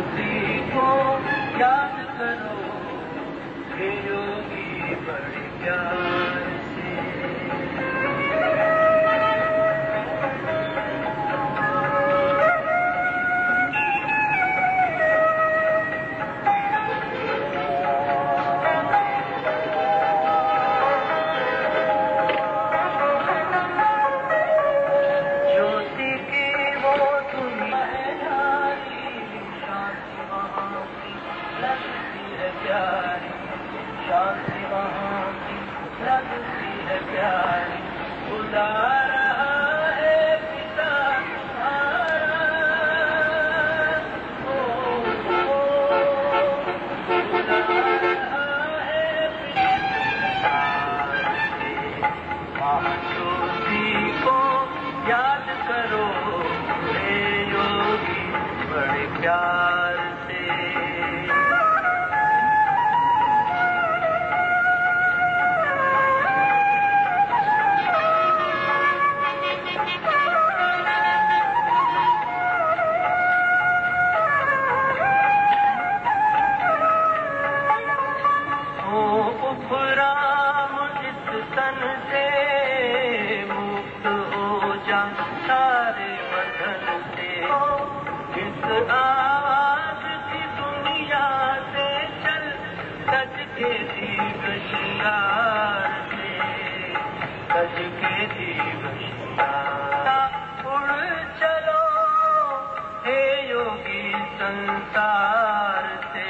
ज्योति को याद करो हे योगी बड़े प्यार से। ज्योति की वो दुनिया है न्यारी, शांति वहाँ की लगती है प्यारी, शांति वहाँ की लगती है प्यारी। बुला रहा है पिता तुम्हारा, बुला रहा है पिता तुम्हारा। ज्योति को याद करो हे योगी बड़े प्यार से। उपराम इस तन से मुक्त हो जा सारे बंधन से, इस आवाज की दुनिया से चल सज के दिव्य श्रृंगार से, सज के दिव्य श्रृंगार। उड़ चलो हे योगी संसार से,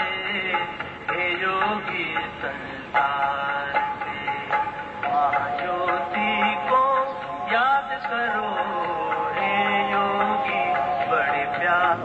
हे योगी संसार से। ज्योति को याद करो हे योगी बड़े प्यार।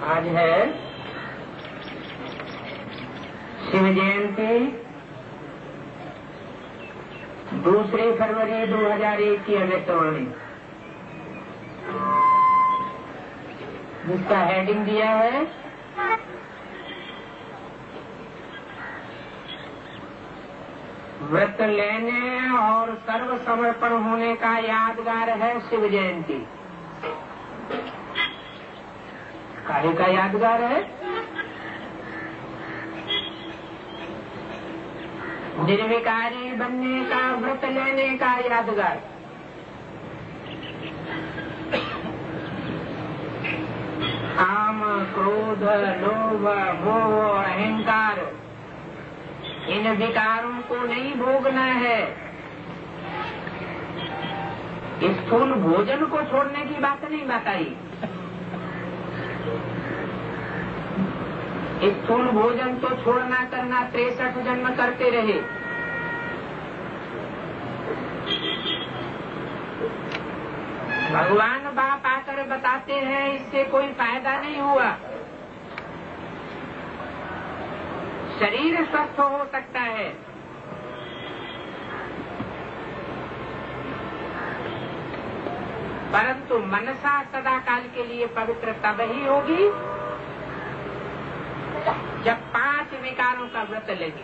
आज है शिव जयंती 2 फरवरी 2001 की अव्यक्तवाणी, जिसका हेडिंग दिया है व्रत लेने और सर्व समर्पण होने का यादगार है शिव जयंती। काहे का यादगार है? निर्विकारी बनने का, व्रत लेने का यादगार। काम, क्रोध, लोभ, मोह, अहंकार, इन विकारों को नहीं भोगना है। स्थूल भोजन को छोड़ने की बात नहीं बताई। स्थूल भोजन तो छोड़ना करना 63 जन्म करते रहे। भगवान बाप आकर बताते हैं इससे कोई फायदा नहीं हुआ। शरीर स्वस्थ हो सकता है, परंतु मनसा सदा काल के लिए पवित्र तब ही होगी जब 5 विकारों का व्रत लेंगे।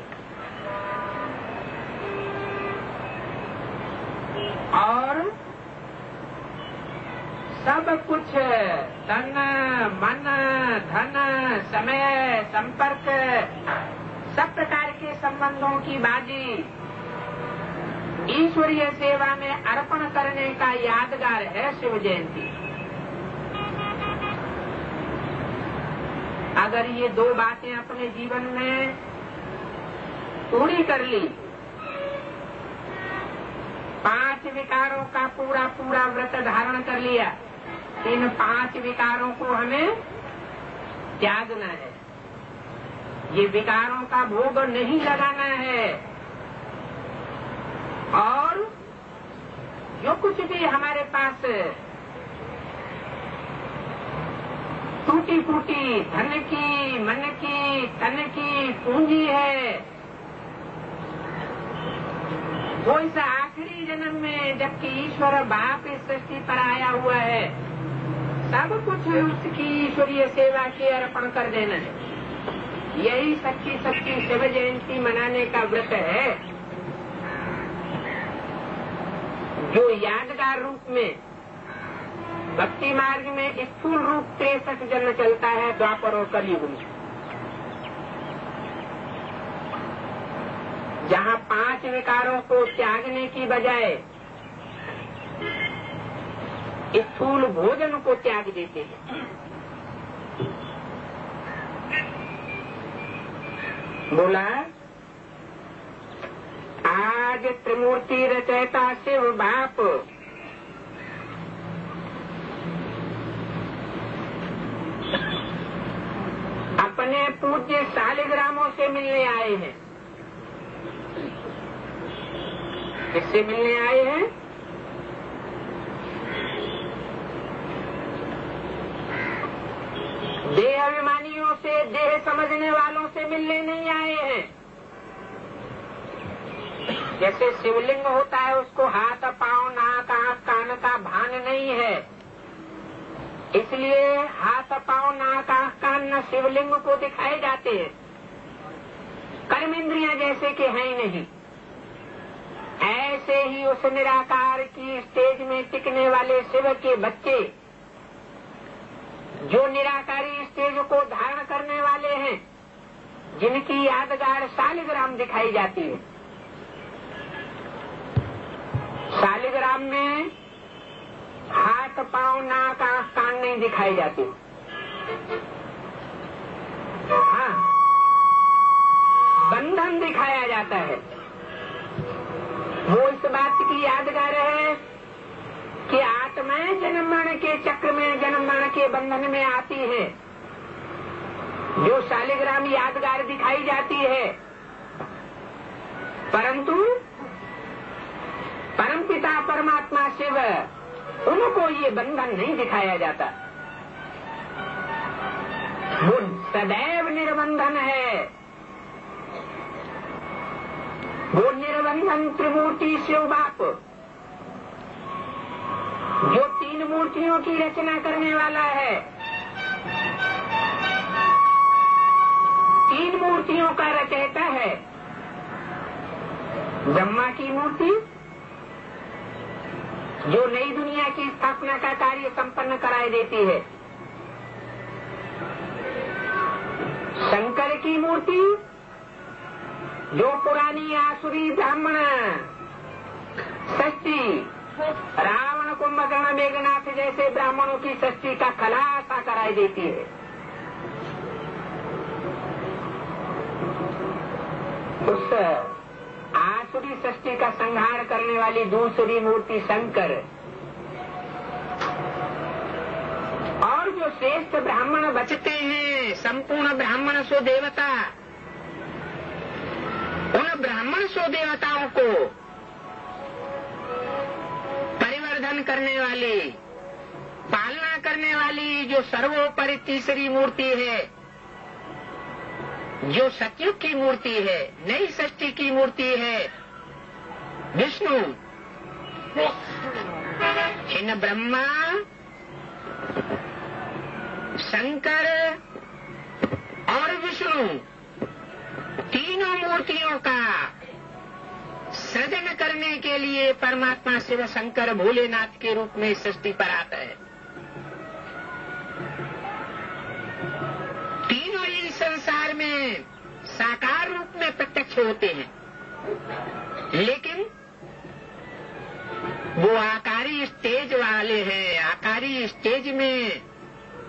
और सब कुछ तन, मन, धन, समय, संपर्क, सब प्रकार के संबंधों की बाजी ईश्वरीय सेवा में अर्पण करने का यादगार है शिव जयंती। अगर ये 2 बातें अपने जीवन में पूरी कर ली, 5 विकारों का पूरा पूरा व्रत धारण कर लिया, इन 5 विकारों को हमें त्यागना है। ये विकारों का भोग नहीं लगाना है। और जो कुछ भी हमारे पास टूटी फूटी धन की, मन की, तन की पूंजी है, वो इस आखिरी जन्म में जबकि ईश्वर बाप इस सृष्टि पर आया हुआ है, सब कुछ उसकी ईश्वरीय सेवा के अर्पण कर देना है। यही सच्ची सच्ची शिव जयंती मनाने का व्रत है, जो यादगार रूप में भक्ति मार्ग में स्थूल रूप 63 जन्म चलता है द्वापर और कलयुग में, जहाँ 5 विकारों को त्यागने की बजाय स्थूल भोजन को त्याग देते हैं। बोला आज त्रिमूर्ति रचयिता शिव बाप अपने पूज्य शालिग्रामों से मिलने आए हैं। किससे मिलने आए हैं? देह अभिमानियों से, देह समझने वालों से मिलने नहीं आए हैं। जैसे शिवलिंग होता है, उसको हाथ, पांव, नाक, आंख, कान का भान नहीं है, इसलिए हाथ, पांव, नाक, आंख, कान न शिवलिंग को दिखाए जाते हैं। कर्म इंद्रियां जैसे कि हैं ही नहीं, ऐसे ही उस निराकार की स्टेज में टिकने वाले शिव के बच्चे, जो निराकारी स्टेज को धारण करने वाले हैं, जिनकी यादगार शालिग्राम दिखाई जाती है। शालिग्राम में हाथ, पांव, नाक, आंख, कान नहीं दिखाई जाती। हाँ, बंधन दिखाया जाता है। वो इस बात की यादगार है कि आत्माएं जन्म मरण के चक्र में, जन्म मरण के बंधन में आती है। जो शालिग्राम यादगार दिखाई जाती है, परंतु परमपिता परमात्मा शिव, उनको ये बंधन नहीं दिखाया जाता। वो सदैव निर्बंधन है। परिबंधन त्रिमूर्ति शिव बाप, जो 3 मूर्तियों की रचना करने वाला है, 3 मूर्तियों का रचयिता है। ब्रह्मा की मूर्ति जो नई दुनिया की स्थापना का कार्य संपन्न कराई देती है, शंकर की मूर्ति जो पुरानी आसुरी ब्राह्मण षष्ठी, रावण कुंभकर्ण मेघनाथ जैसे ब्राह्मणों की षष्ठी का खुलासा कराई देती है। उस आसुरी षष्ठी का संहार करने वाली दूसरी मूर्ति शंकर, और जो श्रेष्ठ ब्राह्मण बचते हैं, संपूर्ण ब्राह्मण सो देवता, उन ब्राह्मण सो देवताओं को परिवर्धन करने वाली, पालना करने वाली जो सर्वोपरि तीसरी मूर्ति है, जो सतयुग की मूर्ति है, नई षष्ठी की मूर्ति है, विष्णु। इन ब्रह्मा, शंकर और विष्णु तीनों मूर्तियों का सृजन करने के लिए परमात्मा शिव शंकर भोलेनाथ के रूप में सृष्टि पर आता है। तीनों ही संसार में साकार रूप में प्रत्यक्ष होते हैं, लेकिन वो आकारी स्टेज वाले हैं। आकारी स्टेज में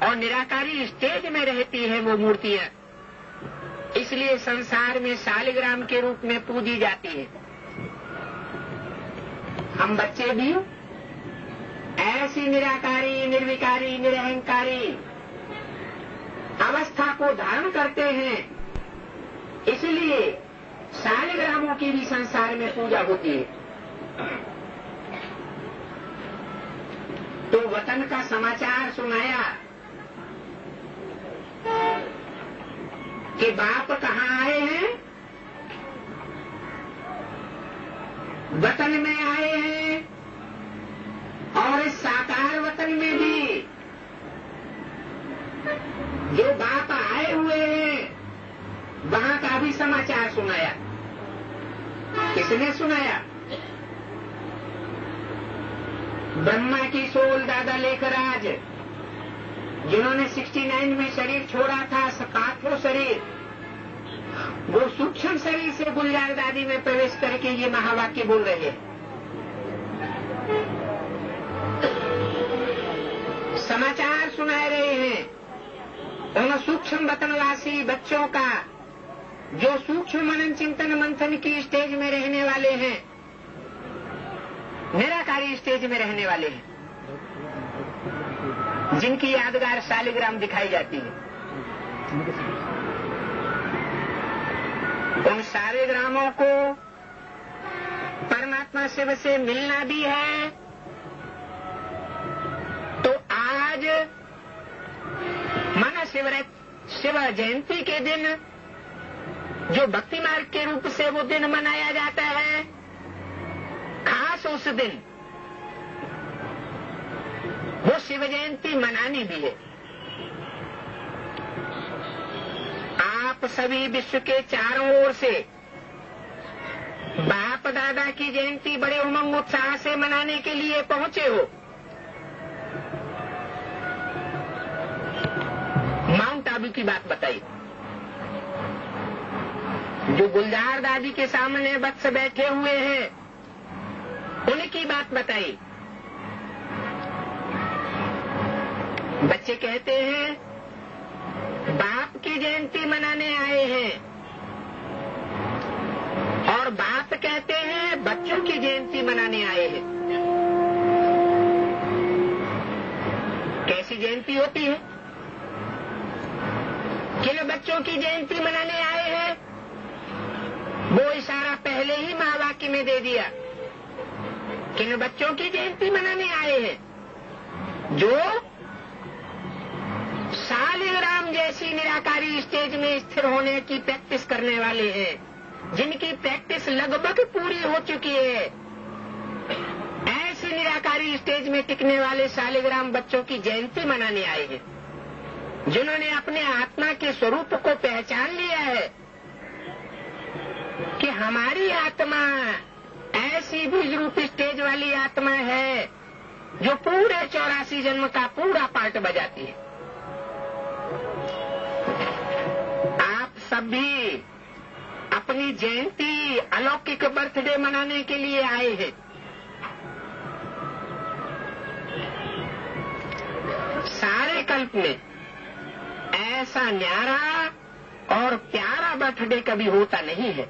और निराकारी स्टेज में रहती है वो मूर्तियां, इसलिए संसार में शालिग्राम के रूप में पूजी जाती है। हम बच्चे भी ऐसी निराकारी, निर्विकारी, निरहंकारी अवस्था को धारण करते हैं, इसलिए शालिग्रामों की भी संसार में पूजा होती है। तो वतन का समाचार सुनाया कि बाप कहाँ आए हैं, वतन में आए हैं, और इस साकार वतन में भी जो बाप आए हुए हैं, वहां का भी समाचार सुनाया। किसने सुनाया? ब्रह्मा की सोल दादा लेखराज, जिन्होंने 69 में शरीर छोड़ा था, पांचों शरीर, वो सूक्ष्म शरीर से गुलजार दादी में प्रवेश करके ये महावाक्य बोल रहे हैं। समाचार सुना रहे हैं उन सूक्ष्म वतनवासी बच्चों का, जो सूक्ष्म मनन चिंतन मंथन की स्टेज में रहने वाले हैं, निराकारी स्टेज में रहने वाले हैं, जिनकी यादगार शालिग्राम दिखाई जाती है। उन सारे ग्रामों को परमात्मा शिव से मिलना भी है। तो आज माना शिव जयंती के दिन, जो भक्ति मार्ग के रूप से वो दिन मनाया जाता है, खास उस दिन वो शिव जयंती मनानी भी है। आप सभी विश्व के चारों ओर से बाप दादा की जयंती बड़े उमंग उत्साह से मनाने के लिए पहुंचे हो। माउंट आबू की बात बताई, जो गुलजार दादी के सामने वत्स बैठे हुए हैं, उनकी बात बताई। बच्चे कहते हैं बाप की जयंती मनाने आए हैं, और बाप कहते हैं बच्चों की जयंती मनाने आए हैं। कैसी जयंती होती है? किन बच्चों की जयंती मनाने आए हैं? वो इशारा पहले ही महावाक्य में दे दिया। किन बच्चों की जयंती मनाने आए हैं? जो शालिग्राम जैसी निराकारी स्टेज में स्थिर होने की प्रैक्टिस करने वाले हैं, जिनकी प्रैक्टिस लगभग पूरी हो चुकी है, ऐसे निराकारी स्टेज में टिकने वाले शालिग्राम बच्चों की जयंती मनाने आए हैं, जिन्होंने अपने आत्मा के स्वरूप को पहचान लिया है कि हमारी आत्मा ऐसी बीज रूपी स्टेज वाली आत्मा है जो पूरे 84 जन्म का पूरा पार्ट बजाती है। आप सब भी अपनी जयंती, अलौकिक बर्थडे मनाने के लिए आए हैं। सारे कल्प में ऐसा न्यारा और प्यारा बर्थडे कभी होता नहीं है।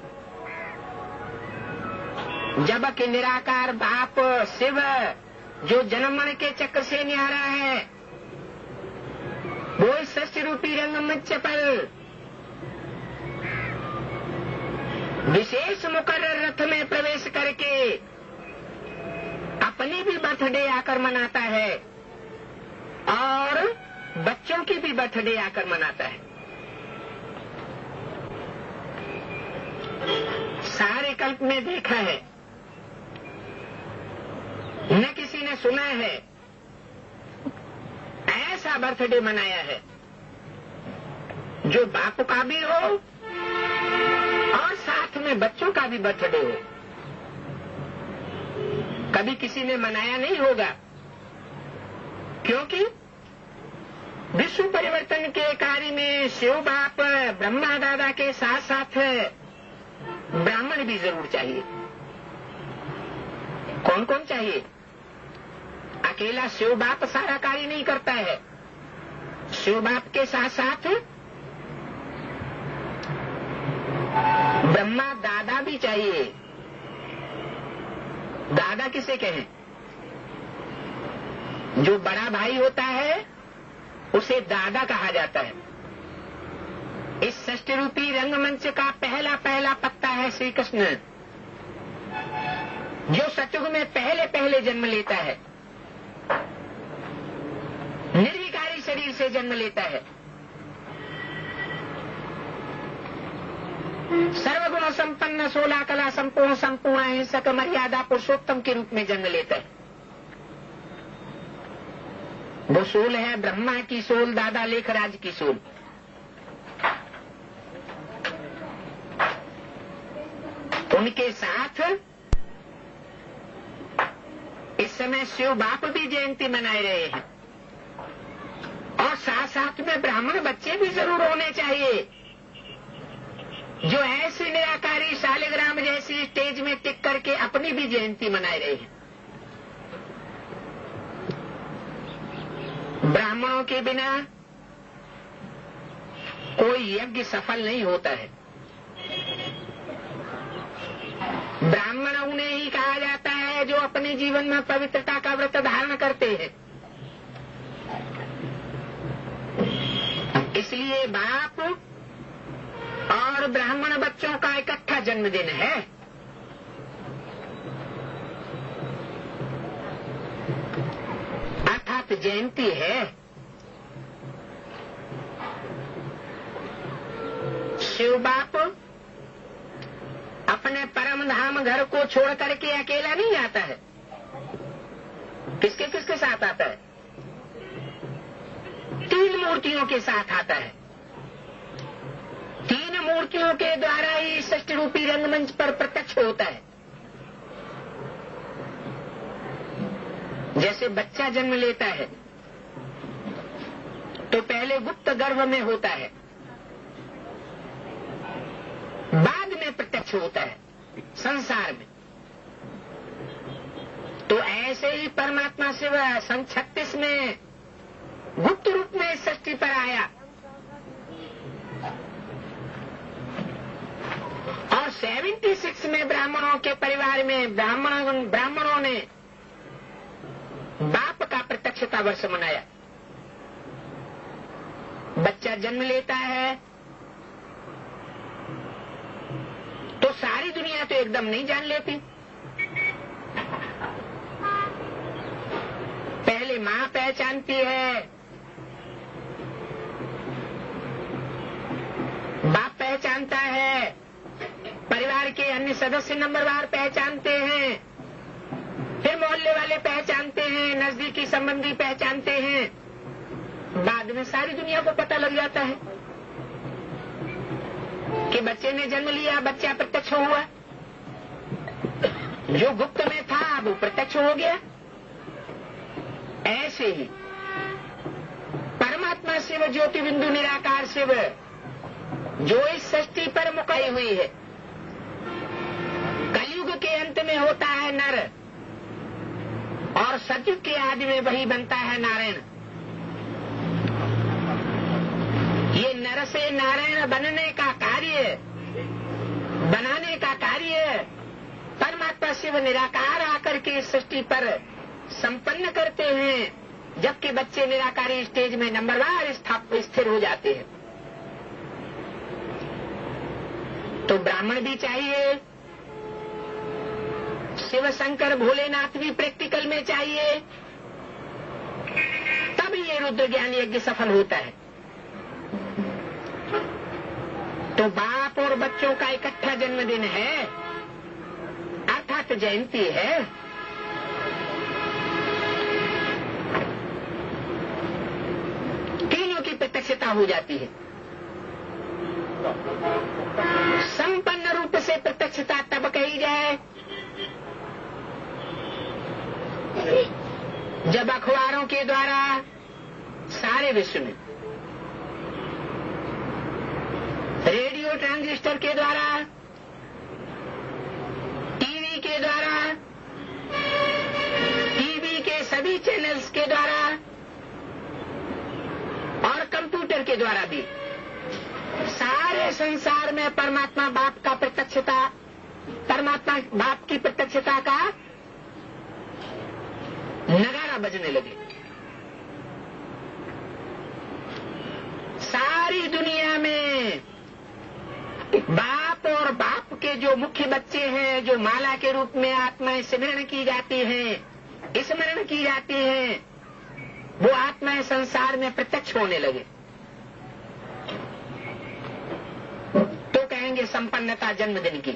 जबकि निराकार बाप शिव जो जन्मण के चक्र से न्यारा है, वो इस सृष्टि रूपी रंगमंच पर विशेष मुकर्रर रथ में प्रवेश करके अपनी भी बर्थडे आकर मनाता है और बच्चों की भी बर्थडे आकर मनाता है। सारे कल्प में देखा है, न किसी ने सुना है ऐसा बर्थडे मनाया है जो बाप का भी हो और साथ में बच्चों का भी बर्थडे हो। कभी किसी ने मनाया नहीं होगा, क्योंकि विश्व परिवर्तन के कार्य में शिव बाप ब्रह्मा दादा के साथ साथ ब्राह्मण भी जरूर चाहिए। कौन कौन चाहिए? अकेला शिव बाप सारा कार्य नहीं करता है, शिव बाप के साथ साथ ब्रह्मा दादा भी चाहिए। दादा किसे कहें? जो बड़ा भाई होता है उसे दादा कहा जाता है। इस सृष्टि रूपी रंगमंच का पहला पहला पत्ता है श्री कृष्ण, जो सतयुग में पहले पहले जन्म लेता है, निर्विकारी शरीर से जन्म लेता है, सर्वगुण संपन्न 16 कला संपूर्ण संपूर्ण अहिंसक मर्यादा पुरुषोत्तम के रूप में जन्म लेता है। वो सोल है ब्रह्मा की सोल, दादा लेखराज की सोल। उनके साथ इस समय शिव बाप भी जयंती मनाए रहे हैं और साथ साथ में ब्राह्मण बच्चे भी जरूर होने चाहिए, जो ऐसी निराकारी शालिग्राम जैसी स्टेज में टिक करके अपनी भी जयंती मनाए रहे हैं। ब्राह्मणों के बिना कोई यज्ञ सफल नहीं होता है। ब्राह्मण उन्हें ही कहा जाता है जो अपने जीवन में पवित्रता का व्रत धारण करते हैं। इसलिए बाप और ब्राह्मण बच्चों का इकट्ठा जन्मदिन है। अर्थात जयंती है। शिव बाप अपने परम धाम घर को छोड़ करके अकेला नहीं आता है। किसके किसके साथ आता है? 3 मूर्तियों के साथ आता है। 3 मूर्तियों के द्वारा ही सृष्टि रूपी रंगमंच पर प्रत्यक्ष होता है। जैसे बच्चा जन्म लेता है तो पहले गुप्त गर्भ में होता है, बाद में प्रत्यक्ष होता है संसार में। तो ऐसे ही परमात्मा शिव सन 36 में गुप्त रूप में सृष्टि पर आया और 76 में ब्राह्मणों के परिवार में ब्राह्मणों ने बाप का प्रत्यक्षता वर्ष मनाया। बच्चा जन्म लेता है तो सारी दुनिया तो एकदम नहीं जान लेती। पहले मां पहचानती है, बाप पहचानता है, परिवार में सदस्य नंबरवार पहचानते हैं, फिर मोहल्ले वाले पहचानते हैं, नजदीकी संबंधी पहचानते हैं, बाद में सारी दुनिया को पता लग जाता है कि बच्चे ने जन्म लिया, बच्चा प्रत्यक्ष हुआ। जो गुप्त में था वो प्रत्यक्ष हो गया। ऐसे ही परमात्मा शिव ज्योति बिंदु निराकार शिव जो इस सृष्टि पर मुकाई हुई है, कलयुग के अंत में होता है नर और सतयुग के आदि में वही बनता है नारायण। ये नर से नारायण बनने का कार्य, बनाने का कार्य परमात्मा शिव निराकार आकर के इस सृष्टि पर संपन्न करते हैं, जबकि बच्चे निराकारी स्टेज में नंबरवार स्थिर हो जाते हैं। तो ब्राह्मण भी चाहिए, शिव शंकर भोलेनाथ भी प्रैक्टिकल में चाहिए, तब ये रुद्र ज्ञान यज्ञ सफल होता है। तो बाप और बच्चों का इकट्ठा जन्मदिन है, अर्थात जयंती है। तीनों की प्रत्यक्षता हो जाती है। संपन्न रूप से प्रत्यक्षता तब कही जाए जब अखबारों के द्वारा सारे विश्व में, रेडियो ट्रांजिस्टर के द्वारा, टीवी के द्वारा, टीवी के सभी चैनल्स के द्वारा और कंप्यूटर के द्वारा भी सारे संसार में परमात्मा बाप का प्रत्यक्षता, परमात्मा बाप की प्रत्यक्षता का नगारा बजने लगे। सारी दुनिया में बाप और बाप के जो मुख्य बच्चे हैं, जो माला के रूप में आत्माएं सिमरण की जाती हैं, स्मरण की जाती हैं, वो आत्माएं संसार में प्रत्यक्ष होने लगे। तो कहेंगे संपन्नता जन्मदिन की,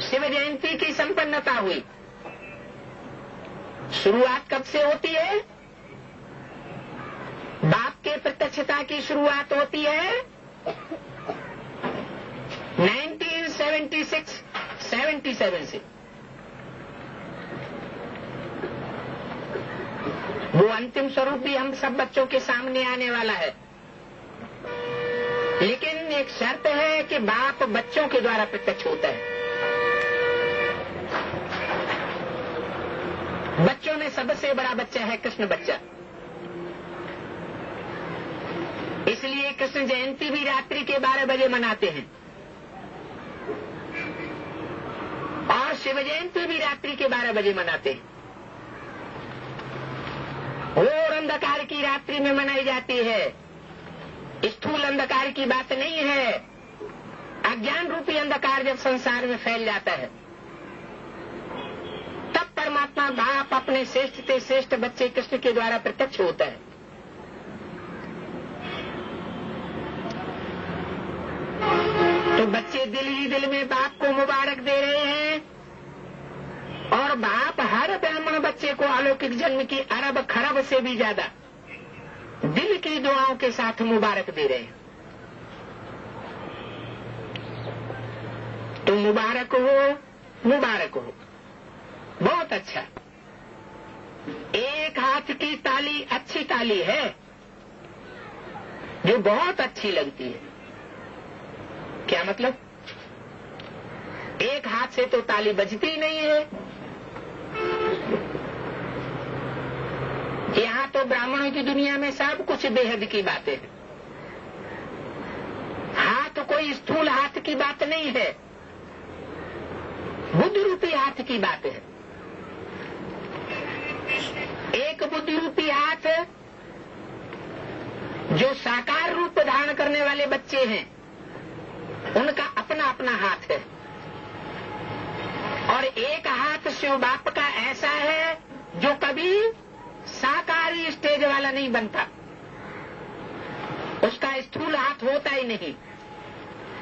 शिव जयंती की संपन्नता हुई। शुरुआत कब से होती है? बाप के प्रत्यक्षता की शुरुआत होती है 1976-77 से। वो अंतिम स्वरूप भी हम सब बच्चों के सामने आने वाला है, लेकिन एक शर्त है कि बाप बच्चों के द्वारा प्रत्यक्ष होता है। बच्चों में सबसे बड़ा बच्चा है कृष्ण बच्चा, इसलिए कृष्ण जयंती भी रात्रि के 12 बजे मनाते हैं और शिव जयंती भी रात्रि के 12 बजे मनाते हैं। घोर अंधकार की रात्रि में मनाई जाती है, स्थूल अंधकार की बात नहीं है। अज्ञान रूपी अंधकार जब संसार में फैल जाता है, तब परमात्मा बाप अपने श्रेष्ठ से श्रेष्ठ बच्चे कृष्ण के द्वारा प्रत्यक्ष होता है। तो बच्चे दिल ही दिल में बाप को मुबारक दे रहे हैं और बाप हर ब्राह्मण बच्चे को अलौकिक जन्म की अरब खरब से भी ज्यादा दिल की दुआओं के साथ मुबारक दे रहे हैं। तो मुबारक हो, मुबारक हो, बहुत अच्छा। एक हाथ की ताली अच्छी ताली है जो बहुत अच्छी लगती है। क्या मतलब? एक हाथ से तो ताली बजती नहीं है। यहाँ तो ब्राह्मणों की दुनिया में सब कुछ बेहद की बातें हैं। हाथ कोई स्थूल हाथ की बात नहीं है, बुद्धि रूपी हाथ की बात है। एक बुद्धि रूपी हाथ जो साकार रूप धारण करने वाले बच्चे हैं, उनका अपना अपना हाथ है, और एक हाथ शिव बाप का ऐसा है जो कभी साकारी स्टेज वाला नहीं बनता, उसका स्थूल हाथ होता ही नहीं।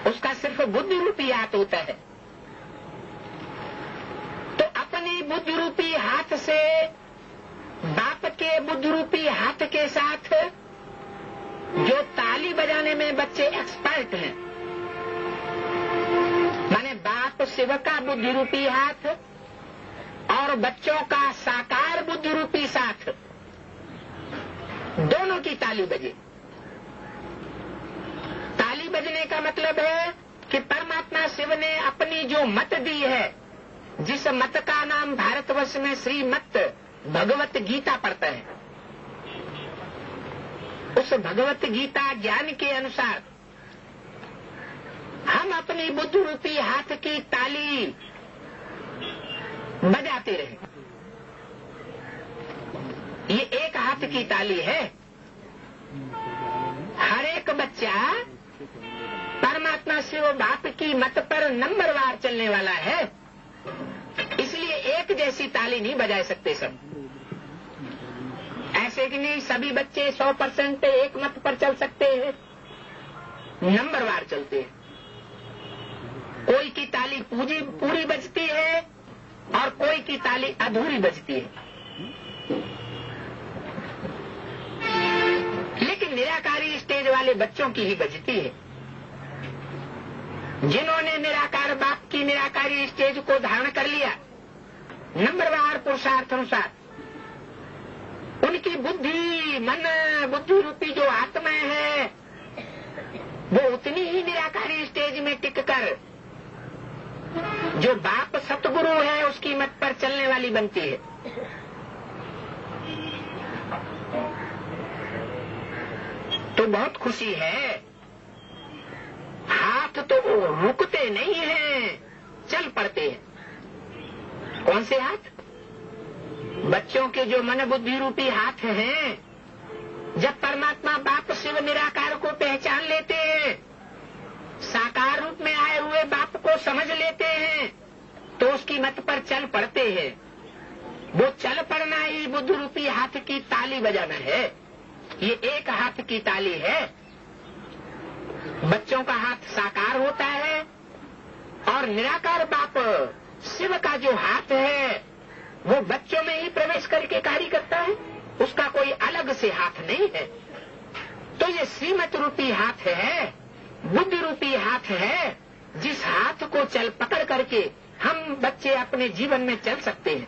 उसका सिर्फ बुद्धि रूपी हाथ होता है। तो अपनी बुद्धि रूपी हाथ से बाप के बुद्धि रूपी हाथ के साथ जो ताली बजाने में बच्चे एक्सपर्ट हैं, माने बाप शिव का बुद्धि रूपी हाथ और बच्चों का साकार बुद्धि रूपी साथ, दोनों की ताली बजे। ताली बजने का मतलब है कि परमात्मा शिव ने अपनी जो मत दी है, जिस मत का नाम भारतवर्ष में श्रीमत भगवत गीता पढ़ता है, उस भगवत गीता ज्ञान के अनुसार हम अपनी बुद्धि रूपी हाथ की ताली बजाते रहे। ये एक हाथ की ताली है। हर एक बच्चा परमात्मा शिव बाप की मत पर नंबरवार चलने वाला है, इसलिए एक जैसी ताली नहीं बजा सकते सब। ऐसे कि नहीं सभी बच्चे 100% एक मत पर चल सकते हैं, नंबरवार चलते हैं। कोई की ताली पूरी बजती है और कोई की ताली अधूरी बजती है। लेकिन निराकारी स्टेज वाले बच्चों की ही बजती है। जिन्होंने निराकार बाप की निराकारी स्टेज को धारण कर लिया नंबरवार पुरुषार्थ अनुसार, उनकी बुद्धि मन बुद्धि रूपी जो आत्मा है वो उतनी ही निराकारी स्टेज में टिक कर जो बाप सतगुरु है उसकी मत पर चलने वाली बनती है। तो बहुत खुशी है, हाथ तो रुकते नहीं हैं, चल पड़ते हैं। कौन से हाथ? बच्चों के जो मन बुद्धि रूपी हाथ हैं, जब परमात्मा बाप शिव निराकार को पहचान लेते हैं, साकार रूप में आए हुए बाप को समझ लेते हैं, तो उसकी मत पर चल पड़ते हैं। वो चल पड़ना ही बुद्धि रूपी हाथ की ताली बजाना है। ये एक हाथ की ताली है। बच्चों का हाथ साकार होता है और निराकार बाप शिव का जो हाथ है वो बच्चों में ही प्रवेश करके कार्य करता है, उसका कोई अलग से हाथ नहीं है। तो ये श्रीमत रूपी हाथ है, बुद्धि रूपी हाथ है, जिस हाथ को चल पकड़ करके हम बच्चे अपने जीवन में चल सकते हैं।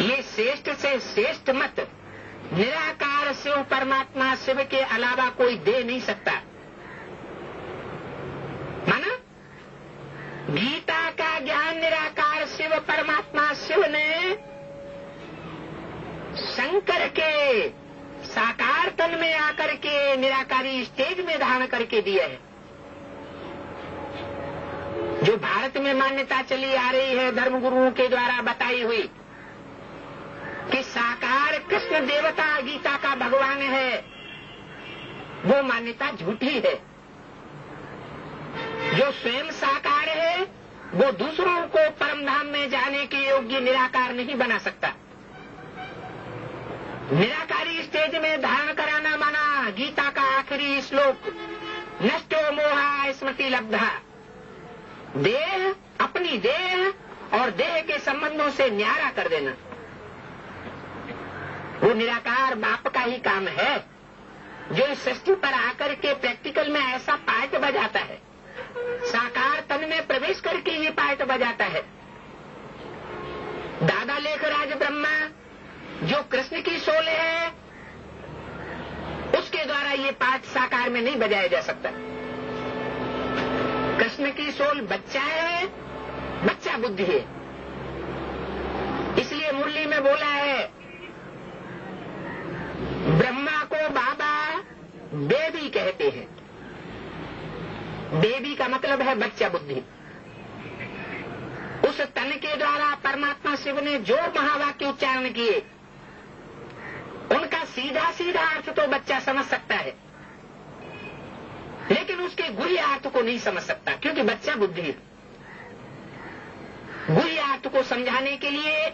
ये श्रेष्ठ से श्रेष्ठ मत निराकार शिव परमात्मा शिव के अलावा कोई दे नहीं सकता। माना गीता का ज्ञान निराकार शिव परमात्मा शिव ने शंकर के साकार तन में आकर के निराकारी स्टेज में धारण करके दिया है। जो भारत में मान्यता चली आ रही है धर्मगुरुओं के द्वारा बताई हुई कि साकार कृष्ण देवता गीता का भगवान है, वो मान्यता झूठी है। जो स्वयं साकार है वो दूसरों को परमधाम में जाने के योग्य निराकार नहीं बना सकता। निराकारी स्टेज में धारण कराना माना गीता का आखिरी श्लोक नष्टो मोहा स्मृति लब्धा, देह अपनी देह और देह के संबंधों से न्यारा कर देना। वो निराकार बाप का ही काम है जो इस सृष्टि पर आकर के प्रैक्टिकल में ऐसा पार्ट बजाता है, साकार तन में प्रवेश करके ये पार्ट बजाता है। दादा लेखराज ब्रह्मा जो कृष्ण की सोल है उसके द्वारा ये पार्ट साकार में नहीं बजाया जा सकता। कृष्ण की सोल बच्चा है, बच्चा बुद्धि है, इसलिए मुरली में बोला है ब्रह्मा को बाबा बेबी कहते हैं। बेबी का मतलब है बच्चा बुद्धि। उस तन के द्वारा परमात्मा शिव ने जो महावाक्य उच्चारण किए उनका सीधा सीधा अर्थ तो बच्चा समझ सकता है, लेकिन उसके गुह्य अर्थ को नहीं समझ सकता, क्योंकि बच्चा बुद्धि है। गुह्य अर्थ को समझाने के लिए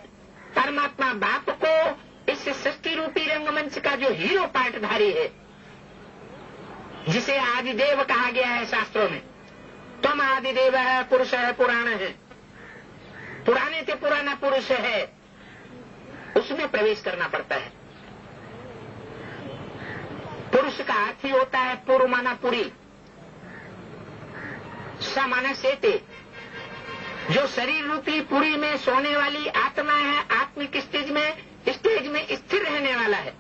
परमात्मा बाप को इस सृष्टि रूपी रंगमंच का जो हीरो पार्टधारी है जिसे आदिदेव कहा गया है शास्त्रों में। तुम आदिदेव है, पुरुष है, पुराण है, पुराने से पुराना पुरुष है, उसमें प्रवेश करना पड़ता है। पुरुष का अर्थ ही होता है पुर माना पुरी, स माना सेते। जो शरीर रूपी पुरी में सोने वाली आत्मा है, आत्मिक स्टेज में स्थिर रहने वाला है।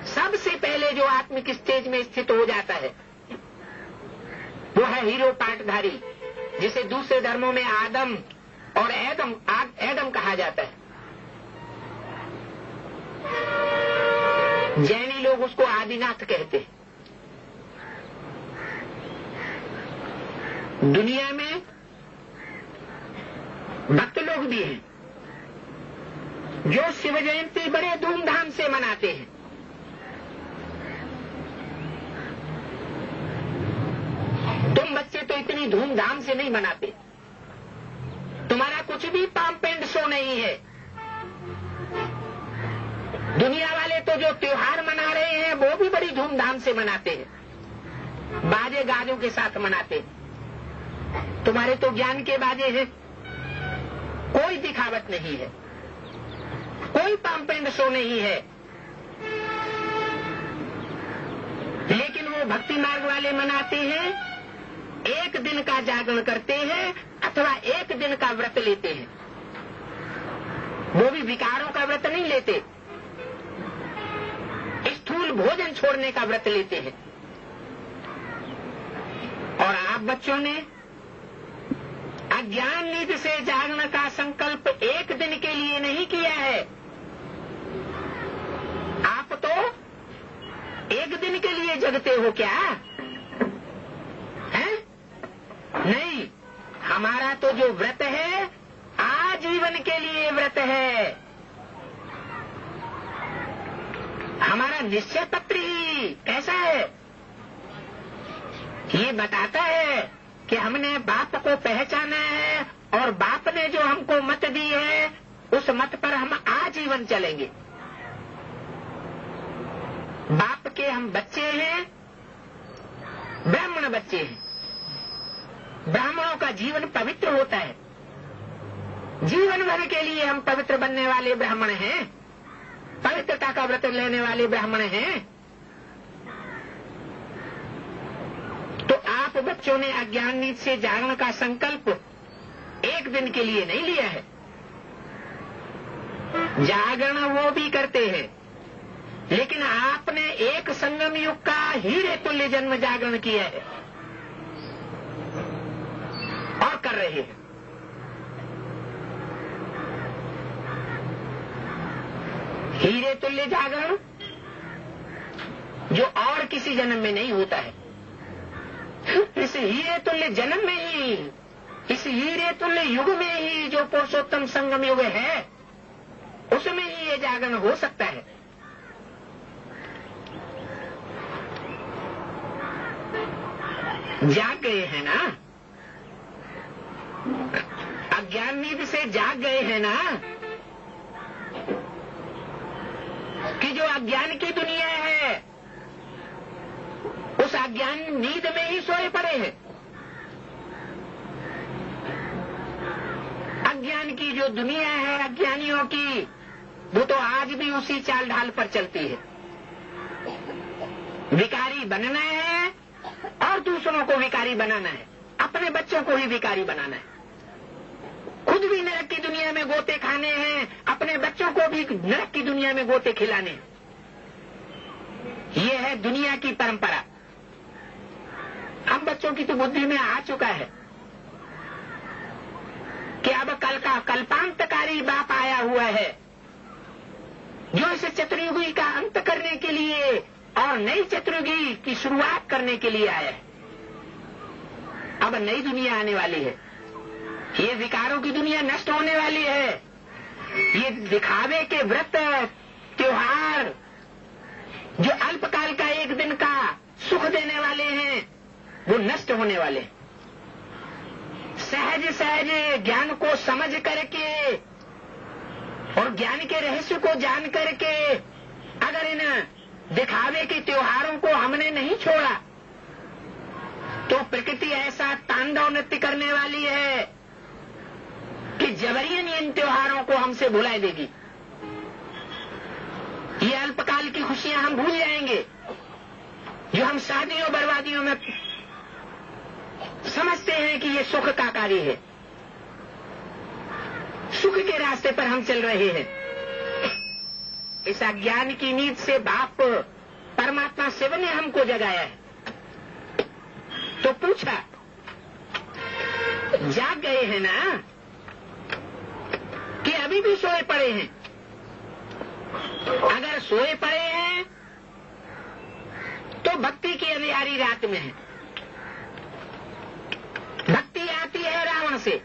सबसे पहले जो आत्मिक स्टेज में स्थित हो जाता है वो है हीरो पाटधारी, जिसे दूसरे धर्मों में आदम और एडम कहा जाता है। जैनी लोग उसको आदिनाथ कहते हैं। दुनिया में भक्त लोग भी हैं जो शिव जयंती बड़े धूमधाम से मनाते हैं। तुम बच्चे तो इतनी धूमधाम से नहीं मनाते, तुम्हारा कुछ भी पंप एंड शो नहीं है। दुनिया वाले तो जो त्योहार मना रहे हैं वो भी बड़ी धूमधाम से मनाते हैं, बाजे गाजों के साथ मनाते हैं। तुम्हारे तो ज्ञान के बाजे हैं, कोई दिखावट नहीं है, कोई पंप एंड शो नहीं है। लेकिन वो भक्ति मार्ग वाले मनाते हैं, एक दिन का जागरण करते हैं अथवा एक दिन का व्रत लेते हैं। वो भी विकारों का व्रत नहीं लेते, स्थूल भोजन छोड़ने का व्रत लेते हैं। और आप बच्चों ने अज्ञान नीति से जागरण का संकल्प एक दिन के लिए नहीं किया है। आप तो एक दिन के लिए जगते हो क्या? हैं? नहीं, हमारा तो जो व्रत है आजीवन के लिए व्रत है। हमारा निश्चय पत्र ही कैसा है, ये बताता है कि हमने बाप को पहचाना है और बाप ने जो हमको मत दी है उस मत पर हम आजीवन चलेंगे। बाप के हम बच्चे हैं, ब्राह्मण बच्चे हैं। ब्राह्मणों का जीवन पवित्र होता है, जीवन भर के लिए हम पवित्र बनने वाले ब्राह्मण हैं, पवित्रता का व्रत लेने वाले ब्राह्मण हैं। तो आप बच्चों ने अज्ञान नीति से जागरण का संकल्प एक दिन के लिए नहीं लिया है। जागरण वो भी करते हैं, लेकिन आपने एक संगम युग का हीरे तुल्य जन्म जागरण किया है और कर रहे हैं। हीरे तुल्य जागरण जो और किसी जन्म में नहीं होता है। इस हीरे तुल्य जन्म में ही, इस हीरे तुल्य युग में ही जो पुरुषोत्तम संगम युग है उसमें ही ये जागरण हो सकता है। जाग गए हैं ना, अज्ञान नीति से जाग गए हैं ना, कि जो अज्ञान की दुनिया है उस अज्ञान नींद में ही सोए पड़े हैं। अज्ञान की जो दुनिया है अज्ञानियों की, वो तो आज भी उसी चाल ढाल पर चलती है। विकारी बनना है और दूसरों को विकारी बनाना है, अपने बच्चों को ही विकारी बनाना है। खुद भी नरक की दुनिया में गोते खाने हैं, अपने बच्चों को भी नरक की दुनिया में गोते खिलाने हैं। ये है दुनिया की परंपरा। हम बच्चों की तो बुद्धि में आ चुका है कि अब कल का कल्पांतकारी बाप आया हुआ है जो इस चतुर्युगी का अंत करने के लिए और नई चतुर्युगी की शुरुआत करने के लिए आया है। अब नई दुनिया आने वाली है, ये विकारों की दुनिया नष्ट होने वाली है। ये दिखावे के व्रत त्योहार जो अल्पकाल का एक दिन का सुख देने वाले हैं वो नष्ट होने वाले। सहज सहज ज्ञान को समझ करके और ज्ञान के रहस्य को जान करके अगर इन दिखावे के त्योहारों को हमने नहीं छोड़ा प्रकृति ऐसा तांडव नृत्य करने वाली है कि जबरियन इन त्योहारों को हमसे भुला देगी। ये अल्पकाल की खुशियां हम भूल जाएंगे जो हम शादियों बर्बादियों में समझते हैं कि ये सुख का कार्य है। सुख के रास्ते पर हम चल रहे हैं। इस अज्ञान की नींद से बाप परमात्मा शिव ने हमको जगाया है। तो पूछा, जाग गए हैं ना कि अभी भी सोए पड़े हैं? अगर सोए पड़े हैं तो भक्ति की अंधियारी रात में है। भक्ति आती है रावण से।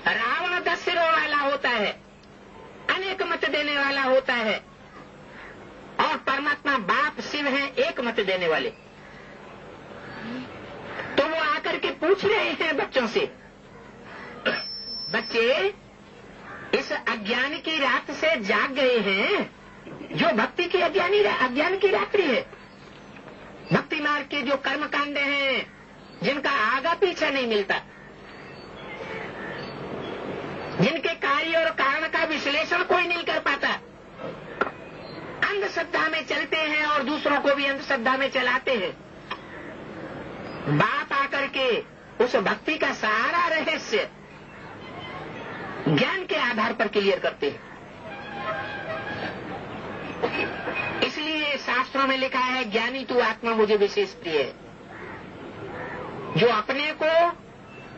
रावण 10 सिरों वाला होता है, अनेक मत देने वाला होता है, और परमात्मा बाप शिव हैं एक मत देने वाले। तो वो आकर के पूछ रहे हैं बच्चों से, बच्चे इस अज्ञान की रात से जाग गए हैं जो भक्ति की अज्ञान की रात्रि है। भक्ति मार्ग के जो कर्म कांडे हैं जिनका आगा पीछा नहीं मिलता, जिनके कार्य और कारण का विश्लेषण कोई नहीं कर पाता, अंधश्रद्धा में चलते हैं और दूसरों को भी अंधश्रद्धा में चलाते हैं। बाप आकर के उस भक्ति का सारा रहस्य ज्ञान के आधार पर क्लियर करते हैं। इसलिए शास्त्रों में लिखा है, ज्ञानी तू आत्मा मुझे विशेष प्रिय है। जो अपने को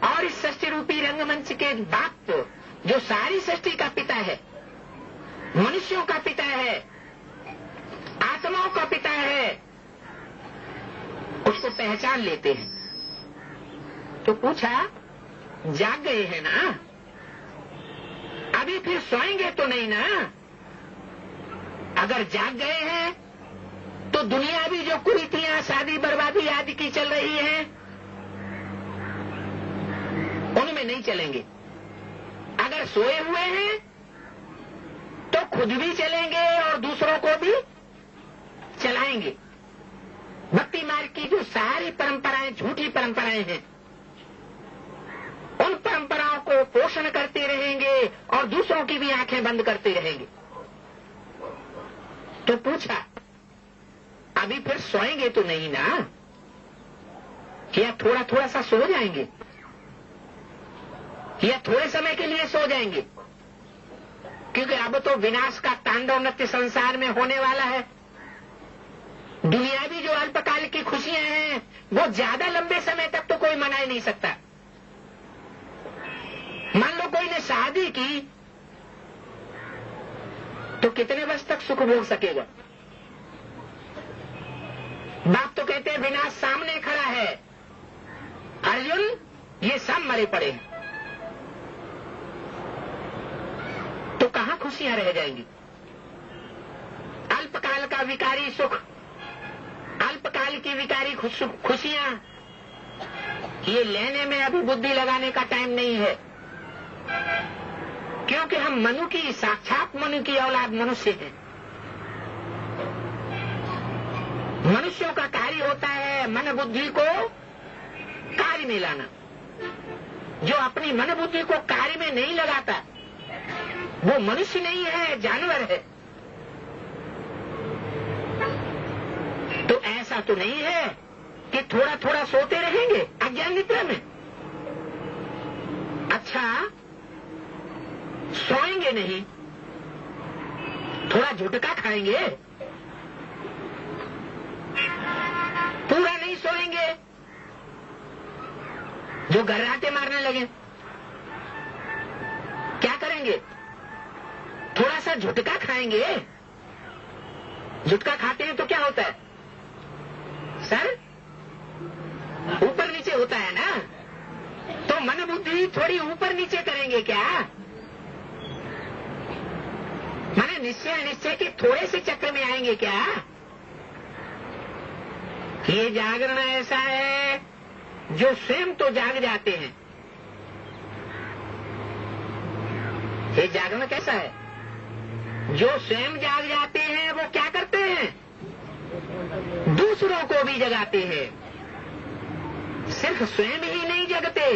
और इस सृष्टि रूपी रंगमंच के बाप जो सारी सृष्टि का पिता है, मनुष्यों का पिता है, आत्माओं का पिता है, उसको पहचान लेते हैं। तो पूछा, जाग गए हैं ना? अभी फिर सोएंगे तो नहीं ना? अगर जाग गए हैं तो दुनिया भी जो कुरीतियां शादी बर्बादी आदि की चल रही है उनमें नहीं चलेंगे। अगर सोए हुए हैं तो खुद भी चलेंगे और दूसरों को भी चलाएंगे। भक्ति मार्ग की जो सारी परंपराएं झूठी परंपराएं हैं, उन परंपराओं को पोषण करते रहेंगे और दूसरों की भी आंखें बंद करते रहेंगे। तो पूछा, अभी फिर सोएंगे तो नहीं ना? या थोड़ा थोड़ा सा सो जाएंगे, या थोड़े समय के लिए सो जाएंगे? क्योंकि अब तो विनाश का तांडव नृत्य संसार में होने वाला है। दुनियावी जो अल्पकाल की खुशियां हैं वो ज्यादा लंबे समय तक तो कोई मना ही नहीं सकता। मान लो कोई ने शादी की तो कितने वर्ष तक सुख भोग सकेगा? बाप तो कहते हैं विनाश सामने खड़ा है, अर्जुन ये सब मरे पड़े हैं। तो कहां खुशियां रह जाएंगी? अल्पकाल का विकारी सुख, अल्पकाल की विकारी खुशियां, ये लेने में अभी बुद्धि लगाने का टाइम नहीं है। क्योंकि हम मनु की, साक्षात मनु की औलाद मनुष्य हैं। मनुष्यों का कार्य होता है मन बुद्धि को कार्य में लाना। जो अपनी मन बुद्धि को कार्य में नहीं लगाता वो मनुष्य नहीं है, जानवर है। तो ऐसा तो नहीं है कि थोड़ा थोड़ा सोते रहेंगे अज्ञान निद्रा में। अच्छा, सोएंगे नहीं, थोड़ा झुटका खाएंगे, पूरा नहीं सोएंगे, जो गर्राटे मारने लगे क्या करेंगे? थोड़ा सा झुटका खाएंगे। झुटका खाते हैं तो क्या होता है? सर ऊपर नीचे होता है ना। तो मन बुद्धि थोड़ी ऊपर नीचे करेंगे क्या? माने निश्चय अनिश्चय के थोड़े से चक्र में आएंगे क्या? ये जागरण ऐसा है जो स्वयं तो जाग जाते हैं। ये जागरण कैसा है? जो स्वयं जाग जाते हैं वो क्या करते हैं? दूसरों को भी जगाते हैं। सिर्फ स्वयं ही नहीं जगते,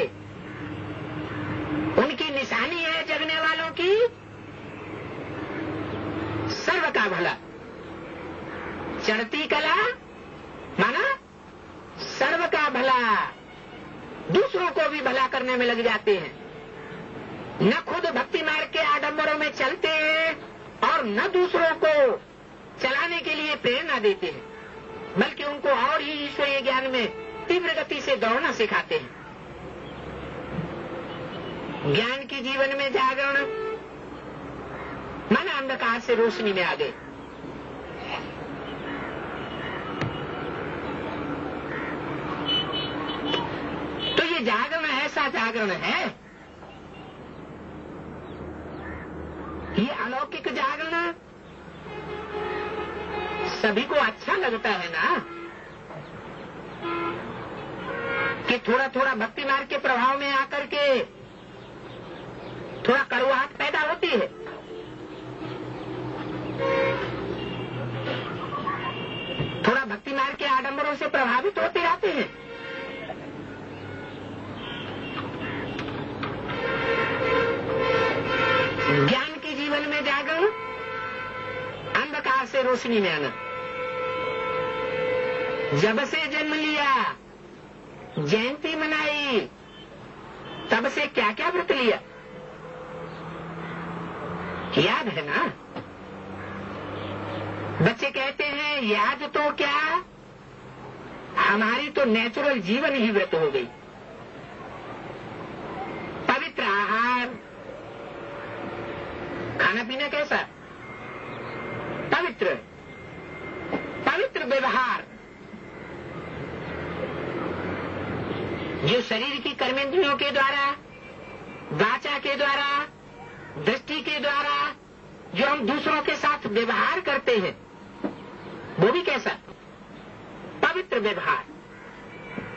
उनकी निशानी है जगने वालों की सर्व का भला। चढ़ती कला माना सर्व का भला, दूसरों को भी भला करने में लग जाते हैं। न खुद भक्ति मार्ग के आडंबरों में चलते हैं और न दूसरों को चलाने के लिए प्रेरणा देते हैं, बल्कि उनको और ही ईश्वरीय ज्ञान में तीव्र गति से दौड़ना सिखाते हैं। ज्ञान की जीवन में जागरण मन अंधकार से रोशनी में आ गए। तो ये जागरण ऐसा जागरण है, ये अलौकिक जागरण सभी को अच्छा लगता है ना, कि थोड़ा थोड़ा भक्ति मार्ग के प्रभाव में आकर के थोड़ा कड़वाहट पैदा होती है। थोड़ा भक्ति मार्ग के आडंबरों से प्रभावित होते रहते हैं। ज्ञान के जीवन में जागरण, अंधकार से रोशनी में आना। जब से जन्म लिया, जयंती मनाई, तब से क्या क्या व्रत लिया, याद है ना? बच्चे कहते हैं याद तो क्या, हमारी तो नेचुरल जीवन ही व्रत हो गई। पवित्र आहार, खाना पीना कैसा, पवित्र, पवित्र व्यवहार, जो शरीर की कर्मेंद्रियों के द्वारा, वाचा के द्वारा, दृष्टि के द्वारा जो हम दूसरों के साथ व्यवहार करते हैं, वो भी कैसा, पवित्र व्यवहार,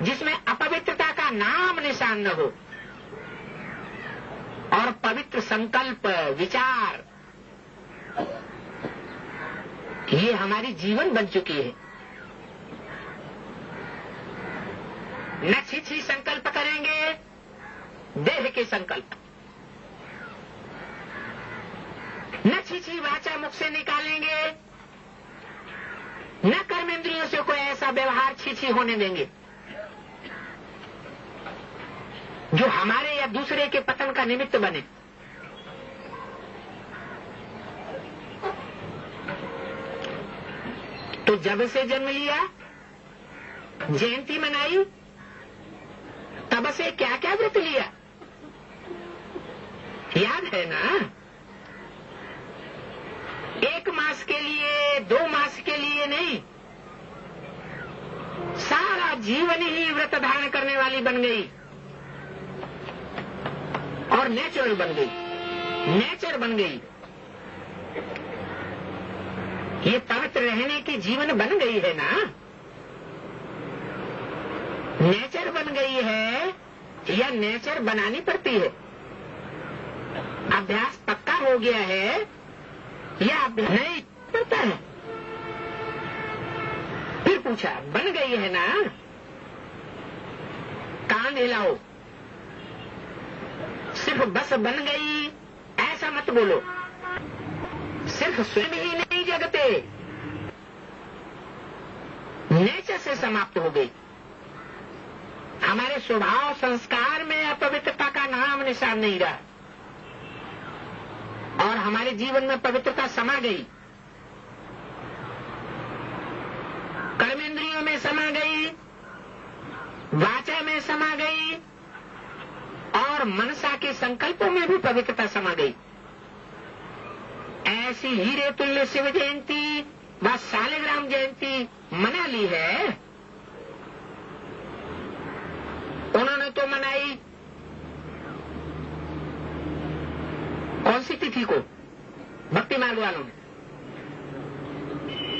जिसमें अपवित्रता का नाम निशान न हो, और पवित्र संकल्प, विचार, ये हमारी जीवन बन चुकी है। न छी संकल्प करेंगे, देह के संकल्प, न छी वाचा मुख से निकालेंगे, न कर्मेंद्रियों से कोई ऐसा व्यवहार छी होने देंगे जो हमारे या दूसरे के पतन का निमित्त बने। तो जब से जन्म लिया, जयंती मनाई, तब से क्या क्या व्रत लिया, याद है ना? 1 मास के लिए, 2 मास के लिए नहीं, सारा जीवन ही व्रत धारण करने वाली बन गई और नेचुरल बन गई, नेचर बन गई। ये पवित्र रहने की जीवन बन गई है ना, नेचर बन गई है या नेचर बनानी पड़ती है? अभ्यास पक्का हो गया है या अभ्यास नहीं पड़ता है? फिर पूछा, बन गई है ना? कान हिलाओ, सिर्फ बस बन गई ऐसा मत बोलो। सिर्फ स्वयं ही नहीं जगते, नेचर से समाप्त हो गई। हमारे स्वभाव संस्कार में अपवित्रता का नाम निशान नहीं रहा और हमारे जीवन में पवित्रता समा गई, कर्मेंद्रियों में समा गई, वाचा में समा गई और मनसा के संकल्पों में भी पवित्रता समा गई। ऐसी हीरे तुल्य शिव जयंती व शालिग्राम जयंती मना ली है। उन्होंने तो मनाई कौन सी तिथि को? भक्ति मार्ग वालों ने।